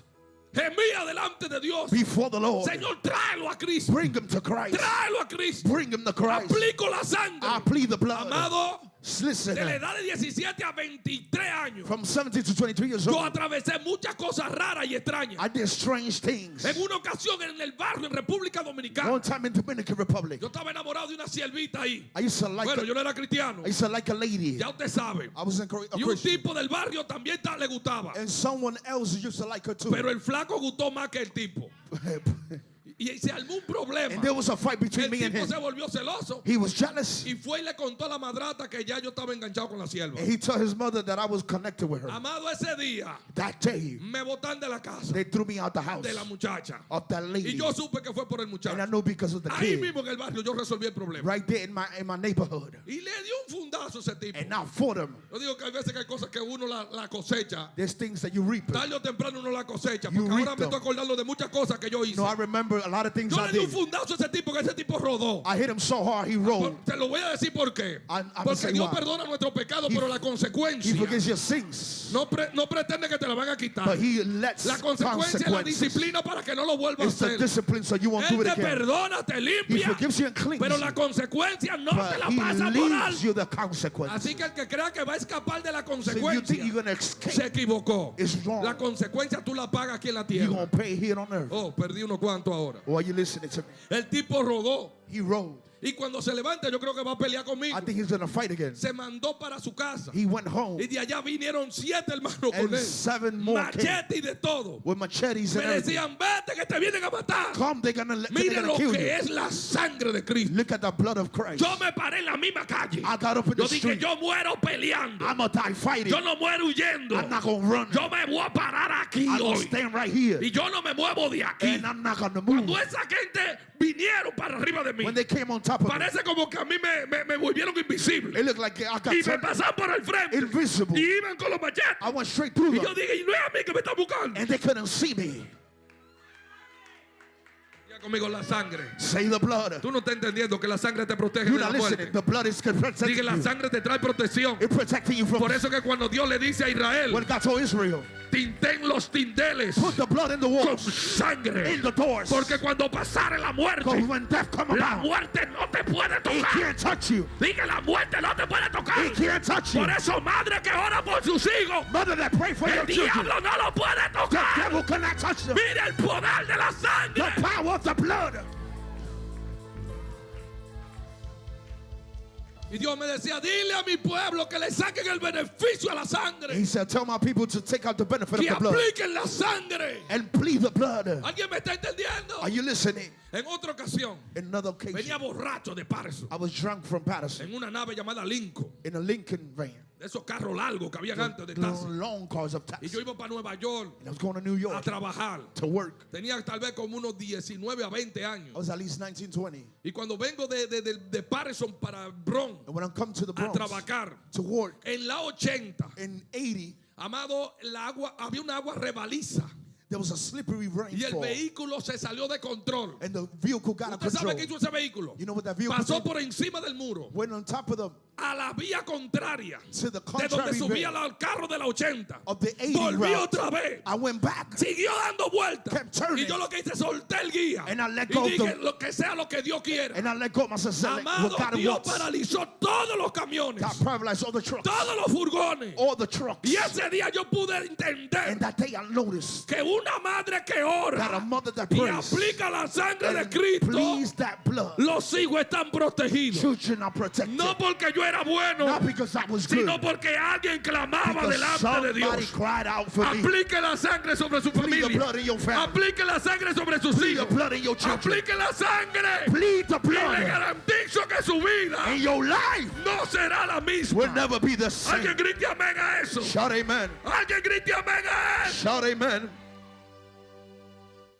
Speaker 1: gemía delante de Dios.
Speaker 2: before the Lord.
Speaker 1: Señor, tráelo a Cristo.
Speaker 2: Bring him to Christ.
Speaker 1: Tráelo a Cristo.
Speaker 2: Bring him to Christ.
Speaker 1: Aplico la sangre.
Speaker 2: I plead the blood.
Speaker 1: Amado,
Speaker 2: Listen,
Speaker 1: de la edad de 17 a 23 años,
Speaker 2: from 17 to 23 years
Speaker 1: yo
Speaker 2: old,
Speaker 1: atravesé muchas cosas raras y extrañas.
Speaker 2: I did strange things.
Speaker 1: En una ocasión en el barrio en República Dominicana,
Speaker 2: One time in Dominican Republic,
Speaker 1: yo estaba enamorado de una siervita ahí.
Speaker 2: I used to like
Speaker 1: Bueno, yo no era cristiano.
Speaker 2: a lady.
Speaker 1: Ya usted sabe.
Speaker 2: I was a
Speaker 1: Y un
Speaker 2: Christian.
Speaker 1: tipo del barrio también le gustaba.
Speaker 2: And someone else used to like her too.
Speaker 1: Pero el flaco gustó más que el tipo. Y se armó un problema.
Speaker 2: And there was a fight between
Speaker 1: El
Speaker 2: me and
Speaker 1: tipo
Speaker 2: him.
Speaker 1: se volvió celoso.
Speaker 2: He was jealous.
Speaker 1: Y fue y le contó a la madrata que ya yo estaba enganchado con la sierva.
Speaker 2: And he told his mother that I was connected with her.
Speaker 1: Amado, ese día
Speaker 2: That day,
Speaker 1: me botan de la casa
Speaker 2: they threw me out the house
Speaker 1: de la muchacha.
Speaker 2: of that
Speaker 1: Y
Speaker 2: lady.
Speaker 1: yo supe que fue por el
Speaker 2: And I
Speaker 1: muchacho.
Speaker 2: know because of the
Speaker 1: Ahí
Speaker 2: kid.
Speaker 1: mismo en el barrio yo resolví el problema.
Speaker 2: Right there in my neighborhood.
Speaker 1: Y le dio un fundazo a ese tipo.
Speaker 2: And I fought him.
Speaker 1: Yo digo que hay veces que hay cosas que uno la cosecha.
Speaker 2: There's things that you reap.
Speaker 1: Tarde o temprano uno la cosecha.
Speaker 2: You
Speaker 1: Porque ahora
Speaker 2: reap
Speaker 1: me estoy
Speaker 2: them.
Speaker 1: acordando de muchas cosas que yo hice.
Speaker 2: No, I remember a lot of things
Speaker 1: Yo
Speaker 2: I
Speaker 1: le di un
Speaker 2: did.
Speaker 1: fundazo a ese tipo, que ese tipo rodó.
Speaker 2: I hit him so hard he rolled.
Speaker 1: Te lo voy a decir por qué.
Speaker 2: I'm
Speaker 1: Porque
Speaker 2: saying
Speaker 1: Dios
Speaker 2: why.
Speaker 1: perdona nuestro pecado,
Speaker 2: He-
Speaker 1: pero la
Speaker 2: He
Speaker 1: consecuencia
Speaker 2: forgives your sins,
Speaker 1: no pretende que te la van a quitar.
Speaker 2: but he lets
Speaker 1: La consecuencia es la
Speaker 2: consequences.
Speaker 1: disciplina para que no lo vuelvas a
Speaker 2: It's the
Speaker 1: hacer.
Speaker 2: discipline so you won't do
Speaker 1: Él
Speaker 2: it
Speaker 1: te
Speaker 2: again.
Speaker 1: perdona, te
Speaker 2: He
Speaker 1: limpia,
Speaker 2: forgives you and cleans
Speaker 1: pero
Speaker 2: you,
Speaker 1: la consecuencia no te
Speaker 2: but
Speaker 1: la
Speaker 2: he
Speaker 1: pasa por
Speaker 2: leaves
Speaker 1: alto.
Speaker 2: you the consequence.
Speaker 1: Así que el que crea que va a escapar de la
Speaker 2: So if you think
Speaker 1: consecuencia
Speaker 2: you're going to
Speaker 1: se
Speaker 2: escape,
Speaker 1: equivocó.
Speaker 2: it's wrong.
Speaker 1: La consecuencia tú la pagas aquí en la
Speaker 2: you're
Speaker 1: tierra.
Speaker 2: going to pay here on earth.
Speaker 1: Oh, perdí unos cuantos ahora.
Speaker 2: Or are you listening to me?
Speaker 1: El tipo rodó
Speaker 2: He rolled.
Speaker 1: y cuando se levanta yo creo que va a pelear conmigo.
Speaker 2: I think he's going to fight again.
Speaker 1: Se mandó para su casa
Speaker 2: He went home
Speaker 1: y de allá vinieron 7 hermanos con
Speaker 2: and
Speaker 1: él.
Speaker 2: 7 more came
Speaker 1: Machete y de todo.
Speaker 2: with machetes
Speaker 1: Me
Speaker 2: and everything.
Speaker 1: decían, vete que te vienen a matar.
Speaker 2: Come, they're going
Speaker 1: Mire
Speaker 2: to
Speaker 1: lo
Speaker 2: kill
Speaker 1: que
Speaker 2: you.
Speaker 1: es la sangre de Cristo.
Speaker 2: Look at the blood of Christ.
Speaker 1: Yo me paré en la misma calle.
Speaker 2: I got up in
Speaker 1: Yo
Speaker 2: the
Speaker 1: dije,
Speaker 2: street.
Speaker 1: yo muero peleando.
Speaker 2: I'm going to die fighting.
Speaker 1: Yo no muero huyendo.
Speaker 2: I'm not going to run.
Speaker 1: Yo me voy a parar aquí
Speaker 2: I'm going to
Speaker 1: hoy.
Speaker 2: stand right here.
Speaker 1: Y yo no me muevo de aquí.
Speaker 2: And I'm not going to
Speaker 1: Cuando
Speaker 2: move.
Speaker 1: esa gente vinieron para arriba de mí,
Speaker 2: When they came on top of me,
Speaker 1: parece como que a mí me volvieron invisible.
Speaker 2: it looked like I got
Speaker 1: Y me
Speaker 2: turned
Speaker 1: pasaban por el frente.
Speaker 2: invisible.
Speaker 1: Y iban con los machetes.
Speaker 2: I went straight through
Speaker 1: Y
Speaker 2: them.
Speaker 1: yo dije, y no es a mí que me están buscando.
Speaker 2: And they couldn't see me.
Speaker 1: Ya conmigo la sangre.
Speaker 2: Say the blood.
Speaker 1: Tú no estás entendiendo que la sangre te protege
Speaker 2: You're
Speaker 1: de
Speaker 2: not
Speaker 1: la
Speaker 2: listening.
Speaker 1: muerte.
Speaker 2: The blood is protecting
Speaker 1: Dije, la
Speaker 2: you.
Speaker 1: sangre te trae protección.
Speaker 2: It's protecting you from
Speaker 1: Por eso que cuando Dios le dice a Israel,
Speaker 2: when God told Israel,
Speaker 1: tinten los tindeles
Speaker 2: put the blood in the
Speaker 1: con
Speaker 2: walls,
Speaker 1: sangre.
Speaker 2: in the doors.
Speaker 1: Porque cuando pasare la
Speaker 2: Because
Speaker 1: muerte,
Speaker 2: when death come
Speaker 1: la
Speaker 2: about,
Speaker 1: muerte no te puede
Speaker 2: it
Speaker 1: tocar.
Speaker 2: can't touch you.
Speaker 1: Dije, la muerte no te puede tocar.
Speaker 2: It can't touch you.
Speaker 1: Por eso, madre que ora por sus hijos,
Speaker 2: Mother that pray for your
Speaker 1: el
Speaker 2: children,
Speaker 1: diablo no lo puede
Speaker 2: the
Speaker 1: tocar.
Speaker 2: devil cannot touch them.
Speaker 1: Mira el poder de la
Speaker 2: The
Speaker 1: sangre.
Speaker 2: power of the blood.
Speaker 1: Y Dios me decía, dile a mi pueblo que le saquen el beneficio a la sangre.
Speaker 2: He said, tell my people to take out the benefit
Speaker 1: Que
Speaker 2: of the blood
Speaker 1: apliquen la sangre.
Speaker 2: and plead the blood.
Speaker 1: ¿Alguien me está entendiendo?
Speaker 2: Are you listening?
Speaker 1: En otra ocasión,
Speaker 2: In another occasion,
Speaker 1: venía borracho de Patterson
Speaker 2: I was drunk from Patterson
Speaker 1: en una nave llamada Lincoln.
Speaker 2: in a Lincoln van.
Speaker 1: De esos carros largos que habían antes de
Speaker 2: The
Speaker 1: taxi.
Speaker 2: long cars of
Speaker 1: Y
Speaker 2: taxi.
Speaker 1: yo iba para Nueva York
Speaker 2: And I was going to New
Speaker 1: a
Speaker 2: York
Speaker 1: trabajar.
Speaker 2: to work.
Speaker 1: Tenía tal vez como unos 19 a 20
Speaker 2: I
Speaker 1: años.
Speaker 2: was at least 19, 20.
Speaker 1: Y cuando vengo de Patterson para Bronx
Speaker 2: And when I come to the
Speaker 1: a
Speaker 2: Bronx
Speaker 1: trabajar,
Speaker 2: to work
Speaker 1: en la 80,
Speaker 2: in 80,
Speaker 1: amado, había una agua rebaliza.
Speaker 2: there was a slippery
Speaker 1: Y el
Speaker 2: rainfall.
Speaker 1: vehículo se salió de control.
Speaker 2: And the vehicle got out of
Speaker 1: ¿Usted sabe
Speaker 2: control.
Speaker 1: qué hizo ese vehículo?
Speaker 2: You know what that vehicle
Speaker 1: Pasó
Speaker 2: did?
Speaker 1: por encima del muro
Speaker 2: Went on top of the
Speaker 1: a la vía contraria
Speaker 2: to the
Speaker 1: de donde
Speaker 2: contrary
Speaker 1: subía
Speaker 2: way
Speaker 1: el carro de la 80.
Speaker 2: of the 80
Speaker 1: Volví
Speaker 2: route.
Speaker 1: otra vez.
Speaker 2: I went back
Speaker 1: Siguió dando vueltas.
Speaker 2: Kept turning.
Speaker 1: Y yo lo que hice, solté el guía.
Speaker 2: And I let
Speaker 1: Y
Speaker 2: go of
Speaker 1: dije,
Speaker 2: the-
Speaker 1: lo que sea lo que Dios quiera.
Speaker 2: and I let go of myself. Said,
Speaker 1: Amado,
Speaker 2: what God
Speaker 1: Dios
Speaker 2: wants.
Speaker 1: paralizó todos los camiones,
Speaker 2: God paralyzed all the trucks.
Speaker 1: todos los furgones.
Speaker 2: All the trucks.
Speaker 1: Y ese día yo pude entender
Speaker 2: And that day I noticed
Speaker 1: que una madre que
Speaker 2: that a
Speaker 1: ora
Speaker 2: mother that
Speaker 1: y
Speaker 2: prays
Speaker 1: aplica la sangre de
Speaker 2: and
Speaker 1: Cristo,
Speaker 2: please that blood.
Speaker 1: los hijos están protegidos.
Speaker 2: Children are protected.
Speaker 1: No porque yo era bueno,
Speaker 2: Not because I was good.
Speaker 1: sino porque alguien clamaba
Speaker 2: Because
Speaker 1: delante de
Speaker 2: somebody
Speaker 1: Dios.
Speaker 2: cried out for me.
Speaker 1: Aplique la sangre sobre su
Speaker 2: Plead the
Speaker 1: familia.
Speaker 2: blood in your family.
Speaker 1: Aplique la sangre sobre sus
Speaker 2: Plead the
Speaker 1: hijos.
Speaker 2: blood in your children.
Speaker 1: Aplique la sangre.
Speaker 2: Plead the
Speaker 1: Y le
Speaker 2: blood.
Speaker 1: garantizo que su vida
Speaker 2: And your life
Speaker 1: no será la
Speaker 2: will
Speaker 1: misma.
Speaker 2: never be the same.
Speaker 1: Alguien grite amén a eso.
Speaker 2: Shout amen.
Speaker 1: Alguien grite amén a eso.
Speaker 2: Shout amen.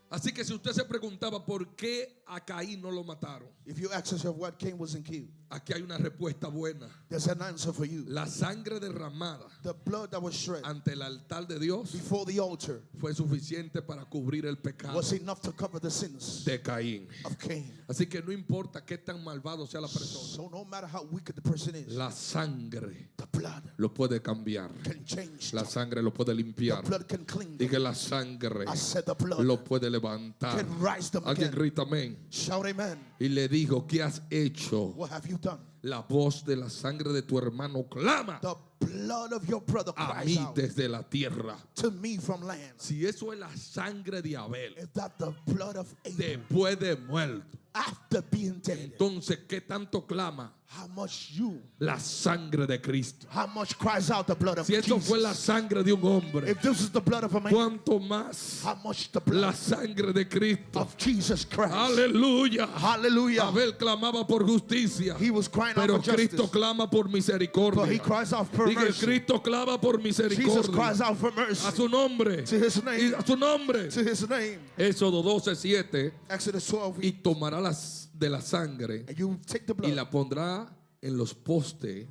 Speaker 1: Así que si usted se preguntaba por qué a Caín no lo mataron,
Speaker 2: If you ask yourself what Cain wasn't killed,
Speaker 1: aquí hay una respuesta buena.
Speaker 2: there's an answer for you.
Speaker 1: La sangre derramada
Speaker 2: The blood that was shed
Speaker 1: ante el altar de Dios
Speaker 2: before the altar
Speaker 1: fue suficiente para cubrir el pecado
Speaker 2: was enough to cover the sins
Speaker 1: de Caín.
Speaker 2: of Cain.
Speaker 1: Así que no importa qué tan malvado sea la persona,
Speaker 2: So no matter how wicked the person is,
Speaker 1: la sangre
Speaker 2: the blood
Speaker 1: lo puede cambiar.
Speaker 2: can change.
Speaker 1: La sangre lo puede
Speaker 2: The
Speaker 1: limpiar.
Speaker 2: blood can clean them.
Speaker 1: Diga, la sangre
Speaker 2: I said the blood
Speaker 1: lo puede levantar.
Speaker 2: can rise them
Speaker 1: Alguien
Speaker 2: again.
Speaker 1: grita amén.
Speaker 2: Shout amen.
Speaker 1: Y le dijo, ¿qué has hecho?
Speaker 2: What have you done?
Speaker 1: La voz de la sangre de tu hermano clama
Speaker 2: The blood of your brother
Speaker 1: a
Speaker 2: cries
Speaker 1: mí
Speaker 2: out
Speaker 1: desde la tierra.
Speaker 2: to me from land.
Speaker 1: Si eso es la sangre de Abel
Speaker 2: If that the blood of Abel
Speaker 1: después de muerto,
Speaker 2: after being dead,
Speaker 1: entonces ¿qué tanto clama
Speaker 2: how much you,
Speaker 1: la sangre de Cristo?
Speaker 2: how much cries out the blood of
Speaker 1: Si eso
Speaker 2: Jesus?
Speaker 1: fue la sangre de un hombre,
Speaker 2: If this is the blood of a man,
Speaker 1: ¿cuánto más
Speaker 2: how much the
Speaker 1: la
Speaker 2: blood
Speaker 1: sangre de Cristo?
Speaker 2: of Jesus Christ?
Speaker 1: Aleluya.
Speaker 2: Hallelujah.
Speaker 1: Abel clamaba por justicia,
Speaker 2: He was crying out
Speaker 1: pero
Speaker 2: for justice,
Speaker 1: Cristo clama por
Speaker 2: but he
Speaker 1: misericordia.
Speaker 2: cries out for
Speaker 1: Diga,
Speaker 2: mercy.
Speaker 1: Cristo clama por
Speaker 2: Jesus
Speaker 1: misericordia.
Speaker 2: cries out for
Speaker 1: A
Speaker 2: mercy.
Speaker 1: su nombre.
Speaker 2: To his
Speaker 1: Y
Speaker 2: name.
Speaker 1: a su nombre.
Speaker 2: To his name.
Speaker 1: Éxodo 12:7.
Speaker 2: Exodus 12.
Speaker 1: Y tomará de la sangre
Speaker 2: And you take the
Speaker 1: y
Speaker 2: blood
Speaker 1: la pondrá en los postes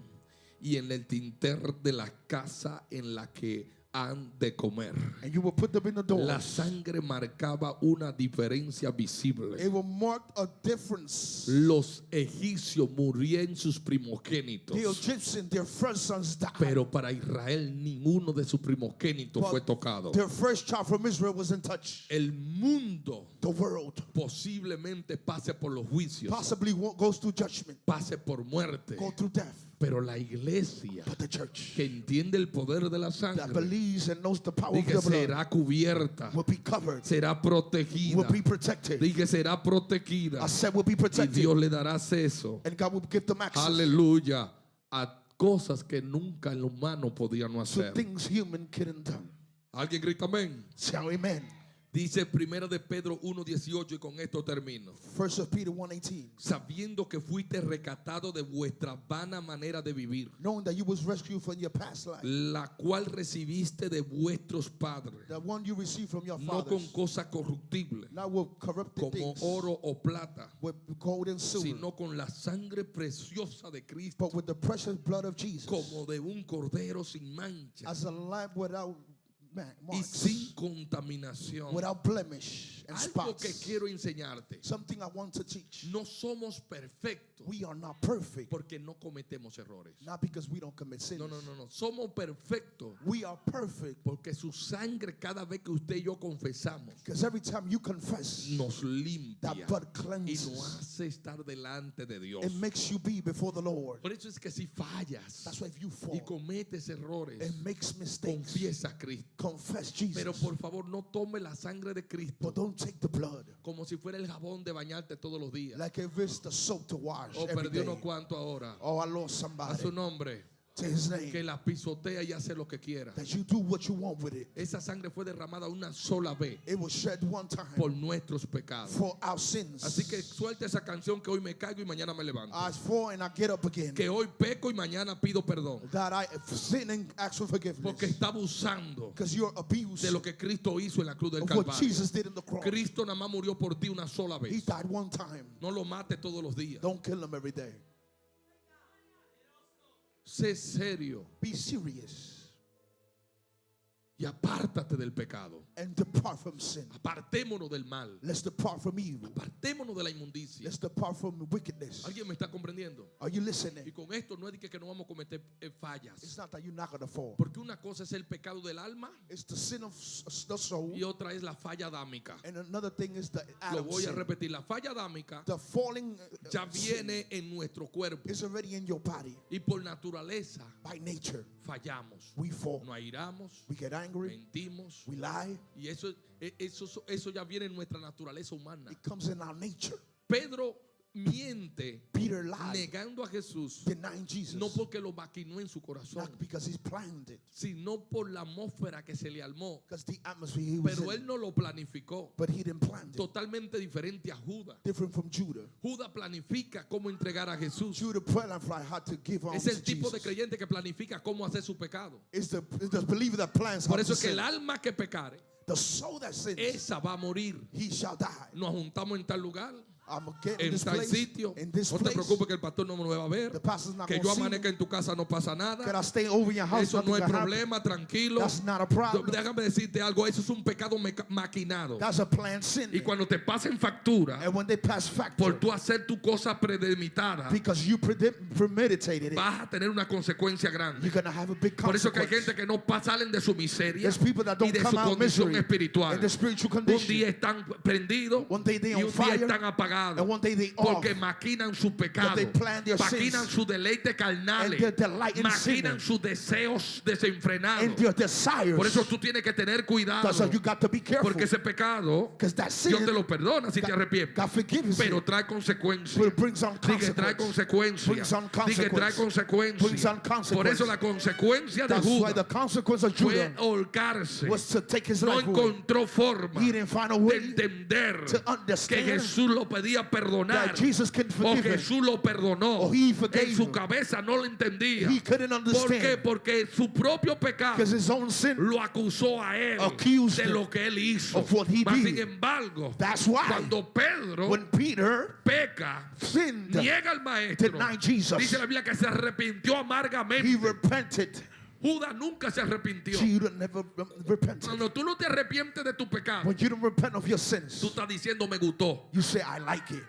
Speaker 1: y en el tinter de la casa en la que han de comer.
Speaker 2: and you will put them in the
Speaker 1: La
Speaker 2: doors.
Speaker 1: sangre marcaba una diferencia visible.
Speaker 2: It will mark a difference.
Speaker 1: Los egipcios murieron sus
Speaker 2: The
Speaker 1: primogénitos,
Speaker 2: Egyptians, their first sons died.
Speaker 1: pero para Israel ninguno de sus primogénitos
Speaker 2: But
Speaker 1: fue tocado.
Speaker 2: their first child from Israel was in touch.
Speaker 1: El mundo
Speaker 2: The world
Speaker 1: posiblemente pase por los juicios,
Speaker 2: possibly goes through judgment,
Speaker 1: pase por muerte,
Speaker 2: go through death.
Speaker 1: pero la iglesia
Speaker 2: But the church
Speaker 1: que entiende el poder de la
Speaker 2: that
Speaker 1: sangre
Speaker 2: believes and knows the power
Speaker 1: y
Speaker 2: of
Speaker 1: que
Speaker 2: the blood
Speaker 1: será cubierta,
Speaker 2: will be covered,
Speaker 1: será
Speaker 2: will
Speaker 1: protegida,
Speaker 2: be protected.
Speaker 1: y que será protegida,
Speaker 2: I said will be
Speaker 1: y
Speaker 2: protected.
Speaker 1: Dios le dará acceso,
Speaker 2: And God will give them access
Speaker 1: aleluya, a cosas que nunca el humano podía no
Speaker 2: to
Speaker 1: hacer.
Speaker 2: things human couldn't do.
Speaker 1: ¿Alguien grita amén?
Speaker 2: Say amen.
Speaker 1: Dice 1 de Pedro 1:18 y con esto termino.
Speaker 2: 1 Peter 1:18.
Speaker 1: Sabiendo que fuiste rescatado de vuestra vana manera de vivir,
Speaker 2: Knowing that you was rescued from your past life,
Speaker 1: la cual recibiste de vuestros padres,
Speaker 2: the one you received from your
Speaker 1: no con
Speaker 2: fathers,
Speaker 1: cosa corruptible,
Speaker 2: not with corrupted
Speaker 1: como
Speaker 2: things,
Speaker 1: oro o plata,
Speaker 2: with gold and silver,
Speaker 1: sino con la sangre preciosa de Cristo,
Speaker 2: but with the precious blood of Jesus,
Speaker 1: como de un cordero sin mancha
Speaker 2: as a lamb without
Speaker 1: y
Speaker 2: marks,
Speaker 1: sin contaminación.
Speaker 2: without blemish and
Speaker 1: Algo que
Speaker 2: spots.
Speaker 1: quiero enseñarte.
Speaker 2: Something I want to teach.
Speaker 1: No somos perfectos
Speaker 2: We are not perfect,
Speaker 1: porque no cometemos errores.
Speaker 2: not because we don't commit sins.
Speaker 1: No. Somos perfectos
Speaker 2: We are perfect
Speaker 1: porque su sangre cada vez que usted y yo confesamos
Speaker 2: because every time you confess,
Speaker 1: nos limpia
Speaker 2: that blood
Speaker 1: y
Speaker 2: cleanses.
Speaker 1: nos hace estar delante de Dios.
Speaker 2: It makes you be before the Lord.
Speaker 1: Por eso es que si fallas
Speaker 2: That's why if you
Speaker 1: y
Speaker 2: fall
Speaker 1: cometes errores,
Speaker 2: and makes mistakes,
Speaker 1: confiesa a Cristo.
Speaker 2: confess
Speaker 1: Pero
Speaker 2: Jesus.
Speaker 1: por favor no tome la sangre de Cristo
Speaker 2: But don't take the blood
Speaker 1: como si fuera el jabón de bañarte todos los días.
Speaker 2: like if it's the soap to wash
Speaker 1: O
Speaker 2: every
Speaker 1: perdió
Speaker 2: day.
Speaker 1: unos cuantos ahora.
Speaker 2: Oh, I lost
Speaker 1: A
Speaker 2: somebody.
Speaker 1: su nombre.
Speaker 2: To his name.
Speaker 1: Que la pisotea y hace lo que quiera.
Speaker 2: That you do what you want with it.
Speaker 1: Esa sangre fue derramada una sola vez
Speaker 2: It was shed one time
Speaker 1: por nuestros pecados.
Speaker 2: for our sins.
Speaker 1: Así que suelta esa canción que hoy me caigo y mañana me levanto.
Speaker 2: I fall and I get up again.
Speaker 1: Que hoy peco y mañana pido perdón.
Speaker 2: That I sin and ask for forgiveness.
Speaker 1: Porque está abusando
Speaker 2: Because you're abused
Speaker 1: de lo que Cristo hizo en la cruz del
Speaker 2: of what
Speaker 1: Calvario.
Speaker 2: Jesus did in the cross.
Speaker 1: Cristo nada más murió por ti una sola
Speaker 2: He
Speaker 1: vez.
Speaker 2: died one time.
Speaker 1: No lo mate todos los días.
Speaker 2: Don't kill him every day.
Speaker 1: Sé serio
Speaker 2: Be serious
Speaker 1: y apártate del pecado.
Speaker 2: and depart from sin.
Speaker 1: Apartémonos del mal.
Speaker 2: Let's depart from evil.
Speaker 1: Apartémonos de la inmundicia.
Speaker 2: Let's depart from wickedness.
Speaker 1: ¿Alguien me está comprendiendo?
Speaker 2: Are you
Speaker 1: Y
Speaker 2: listening?
Speaker 1: con esto no es de que no vamos a cometer
Speaker 2: It's
Speaker 1: fallas.
Speaker 2: not that you're not going to fall.
Speaker 1: Porque una cosa es el pecado del alma
Speaker 2: It's the sin of the soul.
Speaker 1: y otra es la falla adámica.
Speaker 2: And another thing is the
Speaker 1: Lo
Speaker 2: Adam
Speaker 1: voy a
Speaker 2: sin.
Speaker 1: repetir. La falla adámica
Speaker 2: The falling
Speaker 1: ya
Speaker 2: sin
Speaker 1: viene en nuestro cuerpo.
Speaker 2: is already in your body.
Speaker 1: Y por naturaleza
Speaker 2: By nature,
Speaker 1: fallamos.
Speaker 2: we fall.
Speaker 1: Nos airamos,
Speaker 2: We get angry.
Speaker 1: mentimos.
Speaker 2: We lie.
Speaker 1: Y eso ya viene en nuestra naturaleza humana.
Speaker 2: It comes in our nature.
Speaker 1: Pedro miente
Speaker 2: Peter lied,
Speaker 1: negando a Jesús.
Speaker 2: denying Jesus.
Speaker 1: No porque lo maquinó en su corazón,
Speaker 2: Not because he's planned it.
Speaker 1: sino por la atmósfera que se le armó.
Speaker 2: Because the atmosphere he was
Speaker 1: Pero
Speaker 2: in.
Speaker 1: él no lo planificó.
Speaker 2: But he didn't plan it.
Speaker 1: Totalmente diferente a Judas.
Speaker 2: Different from Judah.
Speaker 1: Judas planifica cómo entregar a Jesús.
Speaker 2: Judah planned how to give on
Speaker 1: Es
Speaker 2: to
Speaker 1: el tipo de
Speaker 2: Jesus.
Speaker 1: creyente que planifica cómo hacer su pecado.
Speaker 2: It's the believer that plans how
Speaker 1: Por eso
Speaker 2: to
Speaker 1: es que
Speaker 2: sin.
Speaker 1: el alma que pecare,
Speaker 2: The soul that sins,
Speaker 1: esa va a morir.
Speaker 2: he shall die.
Speaker 1: Nos juntamos en tal lugar,
Speaker 2: I'm getting in
Speaker 1: en
Speaker 2: this
Speaker 1: tal
Speaker 2: place.
Speaker 1: sitio.
Speaker 2: In this
Speaker 1: No te
Speaker 2: place.
Speaker 1: preocupes que el pastor no me lo va a ver.
Speaker 2: The pastor's not
Speaker 1: Que
Speaker 2: going
Speaker 1: yo
Speaker 2: to see
Speaker 1: amanezca
Speaker 2: me.
Speaker 1: en tu casa no pasa
Speaker 2: Can
Speaker 1: nada.
Speaker 2: I stay over in your house?
Speaker 1: Eso
Speaker 2: Nothing
Speaker 1: no es
Speaker 2: can happen.
Speaker 1: problema, tranquilo.
Speaker 2: That's not a problem.
Speaker 1: Déjame decirte algo, eso es un pecado maquinado.
Speaker 2: That's a planned sin.
Speaker 1: Y cuando te pasen factura
Speaker 2: And when they pass factor,
Speaker 1: por tú hacer tu cosa predemitada,
Speaker 2: because you premeditated it,
Speaker 1: vas a tener una consecuencia grande.
Speaker 2: you're going to have a big
Speaker 1: Por eso que hay
Speaker 2: consequence.
Speaker 1: gente que no salen de su miseria
Speaker 2: There's people that
Speaker 1: y
Speaker 2: don't
Speaker 1: de
Speaker 2: come
Speaker 1: su
Speaker 2: out
Speaker 1: condición
Speaker 2: misery
Speaker 1: espiritual.
Speaker 2: in the spiritual
Speaker 1: Un
Speaker 2: condition.
Speaker 1: día están prendidos
Speaker 2: One day they
Speaker 1: y
Speaker 2: on
Speaker 1: un día
Speaker 2: fire,
Speaker 1: están apagados.
Speaker 2: and one day they off.
Speaker 1: Porque maquinan su pecado,
Speaker 2: they plan their
Speaker 1: maquinan
Speaker 2: sins,
Speaker 1: su deleite carnal,
Speaker 2: and their delight in
Speaker 1: maquinan
Speaker 2: sinning,
Speaker 1: sus deseos desenfrenados.
Speaker 2: and their desires.
Speaker 1: Por eso tú tienes que tener cuidado,
Speaker 2: That's why you got to be careful.
Speaker 1: porque ese pecado
Speaker 2: Because that sin,
Speaker 1: Dios te lo perdona si te arrepientes,
Speaker 2: God forgives
Speaker 1: pero
Speaker 2: you.
Speaker 1: trae consecuencias.
Speaker 2: But it brings on
Speaker 1: Di que trae
Speaker 2: consequence. Brings on
Speaker 1: consecuencias. Di que trae
Speaker 2: consequence. Brings on
Speaker 1: consecuencias. Por eso
Speaker 2: consequence.
Speaker 1: la consecuencia de
Speaker 2: That's why the
Speaker 1: Judas
Speaker 2: consequence of
Speaker 1: fue
Speaker 2: Judah
Speaker 1: ahorcarse.
Speaker 2: was to take his
Speaker 1: No
Speaker 2: life away.
Speaker 1: encontró forma
Speaker 2: He didn't find a
Speaker 1: de
Speaker 2: way
Speaker 1: entender
Speaker 2: to
Speaker 1: que
Speaker 2: understand
Speaker 1: Jesús lo podía perdonar
Speaker 2: that Jesus can
Speaker 1: o
Speaker 2: forgive him.
Speaker 1: Jesús lo perdonó.
Speaker 2: Or he forgave
Speaker 1: En su
Speaker 2: him.
Speaker 1: cabeza no lo entendía.
Speaker 2: He couldn't
Speaker 1: ¿Por qué?
Speaker 2: understand
Speaker 1: Porque su propio pecado
Speaker 2: because his own sin
Speaker 1: lo acusó a él
Speaker 2: accused
Speaker 1: de
Speaker 2: him
Speaker 1: lo que él hizo.
Speaker 2: of what he
Speaker 1: Mas,
Speaker 2: did.
Speaker 1: sin embargo,
Speaker 2: That's why
Speaker 1: cuando Pedro
Speaker 2: when Peter
Speaker 1: peca,
Speaker 2: sinned,
Speaker 1: niega al maestro,
Speaker 2: denied Jesus,
Speaker 1: dice la Biblia que se arrepintió
Speaker 2: he
Speaker 1: amargamente.
Speaker 2: repented.
Speaker 1: Judas nnunca se arrepintió.
Speaker 2: Judah never repented.
Speaker 1: Cuando tú no te arrepientes de tu pecado,
Speaker 2: When you don't repent of your sins,
Speaker 1: tú estás diciendo me gustó.
Speaker 2: you say, I like it.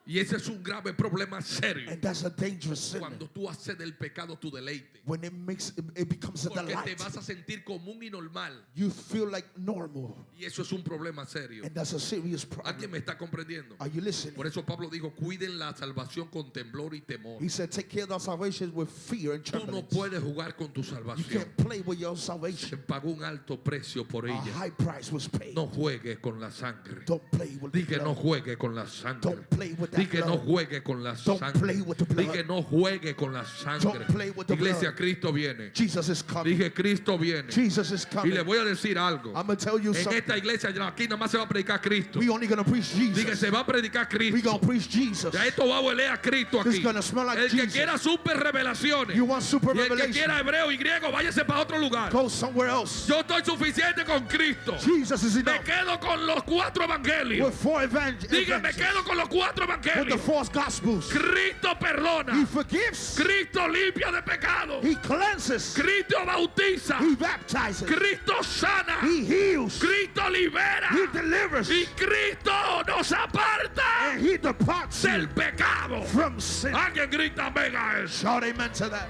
Speaker 1: Y ese es un grave problema serio.
Speaker 2: And that's a dangerous sin.
Speaker 1: Cuando tú haces del pecado tu deleite.
Speaker 2: When it becomes a
Speaker 1: Porque te
Speaker 2: delight,
Speaker 1: vas a sentir común y normal.
Speaker 2: you feel like normal.
Speaker 1: Y eso es un problema serio.
Speaker 2: And that's a serious
Speaker 1: ¿Alguien
Speaker 2: problem.
Speaker 1: me está comprendiendo?
Speaker 2: Are you listening?
Speaker 1: Por eso Pablo dijo, cuiden la salvación con temblor y temor.
Speaker 2: He said, take care of our salvation with fear and
Speaker 1: Tú no
Speaker 2: trembling.
Speaker 1: puedes jugar con tu
Speaker 2: You
Speaker 1: salvación.
Speaker 2: can't play with your
Speaker 1: Se
Speaker 2: salvation.
Speaker 1: pagó un alto precio por
Speaker 2: A
Speaker 1: ella.
Speaker 2: high price was paid.
Speaker 1: No juegues con la sangre.
Speaker 2: Don't play with the
Speaker 1: Di que no
Speaker 2: blood.
Speaker 1: juegue con la sangre.
Speaker 2: Don't play with
Speaker 1: Di
Speaker 2: that
Speaker 1: que no
Speaker 2: blood.
Speaker 1: juegue con la
Speaker 2: Don't
Speaker 1: sangre.
Speaker 2: play with the blood.
Speaker 1: Di que no juegue con la sangre.
Speaker 2: Don't play with the
Speaker 1: Iglesia,
Speaker 2: blood.
Speaker 1: Cristo viene.
Speaker 2: Jesus is coming.
Speaker 1: Dije, Cristo viene.
Speaker 2: Jesus is
Speaker 1: Y
Speaker 2: coming.
Speaker 1: le voy a decir algo.
Speaker 2: I'm going to tell you
Speaker 1: En
Speaker 2: something.
Speaker 1: esta iglesia aquí nada más se va a predicar Cristo.
Speaker 2: We only going to preach
Speaker 1: Dije,
Speaker 2: Jesus.
Speaker 1: se va a predicar
Speaker 2: We
Speaker 1: Cristo.
Speaker 2: going to preach Jesus.
Speaker 1: Ya esto va a oler a Cristo
Speaker 2: This
Speaker 1: aquí.
Speaker 2: is gonna smell like
Speaker 1: El que
Speaker 2: Jesus.
Speaker 1: quiera super revelaciones.
Speaker 2: You want super
Speaker 1: Y el que
Speaker 2: revelation?
Speaker 1: quiera hebreo y griego, váyase para otro lugar.
Speaker 2: Go somewhere else.
Speaker 1: Yo estoy suficiente con Cristo.
Speaker 2: Jesus is
Speaker 1: Me
Speaker 2: enough.
Speaker 1: quedo con los 4 evangelios.
Speaker 2: With 4
Speaker 1: Diga, me
Speaker 2: evangelists.
Speaker 1: quedo con los 4
Speaker 2: With the
Speaker 1: evangelios.
Speaker 2: 4 gospels.
Speaker 1: Cristo
Speaker 2: He
Speaker 1: perdona.
Speaker 2: forgives.
Speaker 1: Cristo limpia de pecado.
Speaker 2: He cleanses.
Speaker 1: Cristo bautiza.
Speaker 2: He baptizes.
Speaker 1: Cristo sana.
Speaker 2: He heals.
Speaker 1: Cristo libera.
Speaker 2: He delivers.
Speaker 1: Y Cristo nos aparta
Speaker 2: And he departs
Speaker 1: del
Speaker 2: you
Speaker 1: pecado.
Speaker 2: from sin.
Speaker 1: Alguien grita amén a eso.
Speaker 2: Shout amen to that.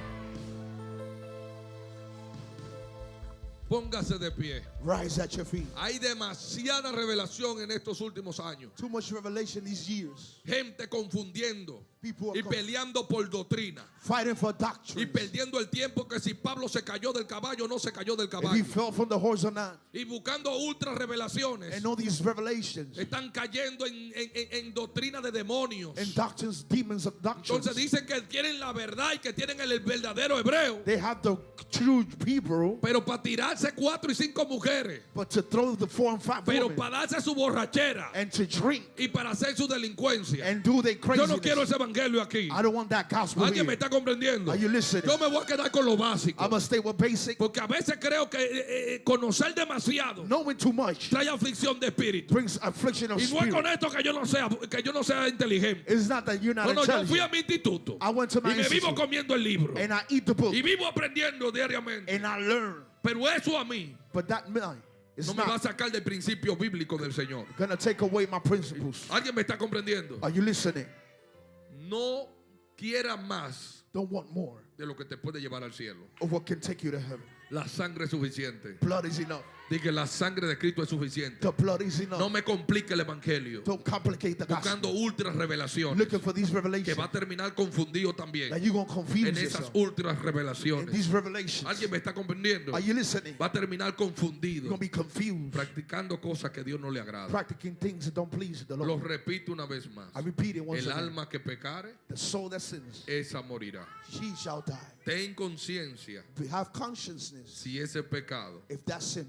Speaker 1: Póngase de pie.
Speaker 2: Rise at your feet.
Speaker 1: Hay demasiada revelación en estos últimos años.
Speaker 2: Too much revelation these years.
Speaker 1: Gente confundiendo
Speaker 2: People are
Speaker 1: y peleando por doctrina.
Speaker 2: fighting for
Speaker 1: Y
Speaker 2: doctrines.
Speaker 1: perdiendo el tiempo que si Pablo se cayó del caballo o no se cayó del
Speaker 2: If he
Speaker 1: caballo.
Speaker 2: fell from the horse or not.
Speaker 1: Y buscando ultra revelaciones.
Speaker 2: And all these revelations.
Speaker 1: Están cayendo en doctrina de demonios.
Speaker 2: And doctrines, demons of doctrines.
Speaker 1: Entonces dicen que tienen la verdad y que tienen el verdadero hebreo.
Speaker 2: They have the true Hebrew.
Speaker 1: Pero para tirarse 4 y 5 mujeres.
Speaker 2: But to throw the 4 and 5
Speaker 1: Pero
Speaker 2: women.
Speaker 1: para darse su borrachera.
Speaker 2: And to drink.
Speaker 1: Y para hacer su delincuencia.
Speaker 2: And do their
Speaker 1: Yo
Speaker 2: craziness.
Speaker 1: no quiero ese evangelio aquí.
Speaker 2: I don't want that gospel
Speaker 1: ¿Alguien me
Speaker 2: here.
Speaker 1: está comprendiendo?
Speaker 2: Are you listening?
Speaker 1: Yo me voy a quedar con lo básico.
Speaker 2: I'm going to stay with basic.
Speaker 1: Porque a veces creo que conocer demasiado
Speaker 2: Knowing too much
Speaker 1: trae aflicción de espíritu.
Speaker 2: brings affliction of
Speaker 1: Y no es con
Speaker 2: spirit.
Speaker 1: esto que yo no sea inteligente.
Speaker 2: It's not that you're not
Speaker 1: No, yo fui a
Speaker 2: intelligent.
Speaker 1: mi instituto.
Speaker 2: I went to my
Speaker 1: Y me vivo
Speaker 2: institute.
Speaker 1: comiendo el libro.
Speaker 2: And I eat the book.
Speaker 1: Y vivo aprendiendo diariamente.
Speaker 2: And I learn.
Speaker 1: Pero eso a mí
Speaker 2: But that mine is
Speaker 1: no me va a
Speaker 2: not
Speaker 1: sacar del principio bíblico del Señor.
Speaker 2: going to take away my principles.
Speaker 1: ¿Alguien me está comprendiendo?
Speaker 2: Are you listening?
Speaker 1: No quieras más
Speaker 2: Don't want more
Speaker 1: de lo que te puede llevar al cielo.
Speaker 2: of what can take you to heaven.
Speaker 1: La sangre es suficiente.
Speaker 2: Blood is enough.
Speaker 1: Dije, la sangre de Cristo es suficiente.
Speaker 2: The blood is enough.
Speaker 1: No me complique el evangelio.
Speaker 2: Don't complicate the
Speaker 1: Buscando
Speaker 2: gospel.
Speaker 1: ultra revelaciones.
Speaker 2: Looking for these
Speaker 1: Que
Speaker 2: revelations.
Speaker 1: va a terminar confundido también.
Speaker 2: That you're going to confuse
Speaker 1: En esas
Speaker 2: yourself.
Speaker 1: ultra
Speaker 2: In
Speaker 1: revelaciones.
Speaker 2: these revelations.
Speaker 1: ¿Alguien me está comprendiendo?
Speaker 2: Are you listening?
Speaker 1: Va a terminar
Speaker 2: You're
Speaker 1: confundido.
Speaker 2: going to be confused.
Speaker 1: Practicando cosas que Dios no le agrada.
Speaker 2: Practicing things that don't please the
Speaker 1: Lo
Speaker 2: Lord.
Speaker 1: repito una vez más.
Speaker 2: I repeat it once
Speaker 1: El
Speaker 2: again.
Speaker 1: alma que pecare,
Speaker 2: The soul that sins,
Speaker 1: esa morirá.
Speaker 2: she shall die.
Speaker 1: Ten conciencia
Speaker 2: If we have consciousness,
Speaker 1: si ese pecado
Speaker 2: if that sin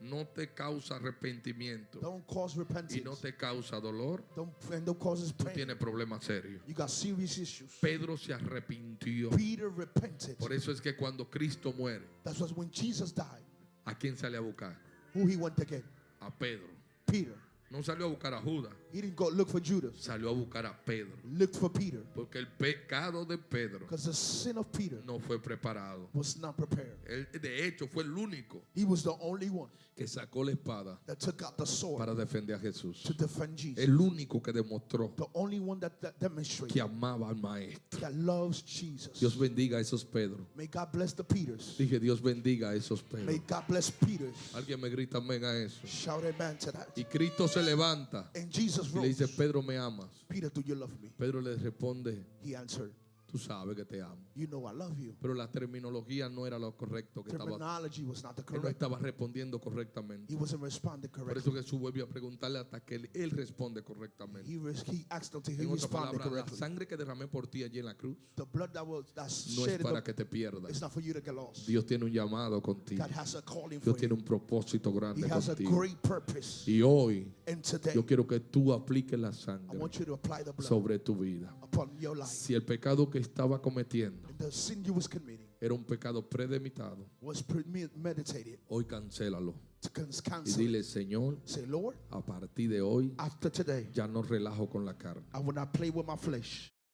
Speaker 1: no te causa arrepentimiento
Speaker 2: don't cause
Speaker 1: y
Speaker 2: repentance,
Speaker 1: no te causa dolor,
Speaker 2: don't cause
Speaker 1: tú
Speaker 2: pain,
Speaker 1: tienes problemas serios.
Speaker 2: you got serious issues.
Speaker 1: Pedro se arrepintió.
Speaker 2: Peter repented.
Speaker 1: Por eso es que cuando Cristo muere,
Speaker 2: That's why when Jesus died,
Speaker 1: ¿a quién sale a buscar?
Speaker 2: who he went to get?
Speaker 1: A Pedro.
Speaker 2: Peter.
Speaker 1: No salió a buscar a Judas,
Speaker 2: He didn't go look for Judas.
Speaker 1: salió a buscar a Pedro.
Speaker 2: Looked for Peter.
Speaker 1: Porque el pecado de Pedro
Speaker 2: Because the sin of Peter
Speaker 1: no fue preparado.
Speaker 2: was not prepared.
Speaker 1: Él, de hecho, fue el único
Speaker 2: He was the only one
Speaker 1: que sacó la espada
Speaker 2: that took out the sword
Speaker 1: para defender a Jesús.
Speaker 2: to defend Jesus.
Speaker 1: El único que demostró
Speaker 2: The only one that
Speaker 1: que
Speaker 2: demonstrated
Speaker 1: amaba al maestro.
Speaker 2: that loves Jesus.
Speaker 1: Dios bendiga a esos Pedro.
Speaker 2: May God bless the Peters.
Speaker 1: Dije, Dios bendiga a esos Pedro.
Speaker 2: May God bless Peters.
Speaker 1: Alguien me grita amén a eso.
Speaker 2: Shout amen to that.
Speaker 1: Y Cristo se levanta
Speaker 2: And Jesus
Speaker 1: y le dice,
Speaker 2: rose.
Speaker 1: Pedro, ¿me amas?
Speaker 2: Peter, do you love me?
Speaker 1: Pedro le responde,
Speaker 2: He answered,
Speaker 1: tú sabes que te amo.
Speaker 2: you know I love you.
Speaker 1: Pero la terminología no era lo correcto que estaba.
Speaker 2: Terminology was not the
Speaker 1: Él no
Speaker 2: correct.
Speaker 1: estaba respondiendo correctamente.
Speaker 2: He wasn't responding
Speaker 1: Por
Speaker 2: correctly.
Speaker 1: eso Jesús vuelve a preguntarle hasta que él responde correctamente.
Speaker 2: He asked until he
Speaker 1: En otras
Speaker 2: responded
Speaker 1: palabras, la
Speaker 2: correctly.
Speaker 1: sangre que derramé por ti allí en la cruz
Speaker 2: The blood that's
Speaker 1: no es
Speaker 2: shed,
Speaker 1: para que te pierdas.
Speaker 2: it's not for you to get lost.
Speaker 1: Dios tiene un llamado contigo.
Speaker 2: God has a calling
Speaker 1: Dios
Speaker 2: for
Speaker 1: tiene
Speaker 2: you.
Speaker 1: un propósito
Speaker 2: He
Speaker 1: grande
Speaker 2: has a
Speaker 1: contigo.
Speaker 2: great purpose.
Speaker 1: Y hoy
Speaker 2: And today,
Speaker 1: yo quiero que tú apliques la
Speaker 2: I
Speaker 1: sangre
Speaker 2: want you to apply the blood
Speaker 1: sobre tu vida.
Speaker 2: upon your life.
Speaker 1: Si el pecado que estaba cometiendo
Speaker 2: And the sin you was committing
Speaker 1: era un pecado premeditado,
Speaker 2: was premeditated.
Speaker 1: hoy cancélalo. Y
Speaker 2: Cancel.
Speaker 1: dile, Señor,
Speaker 2: Say, Lord,
Speaker 1: a partir de hoy
Speaker 2: after today,
Speaker 1: ya no relajo con la carne.
Speaker 2: I will not play with my flesh.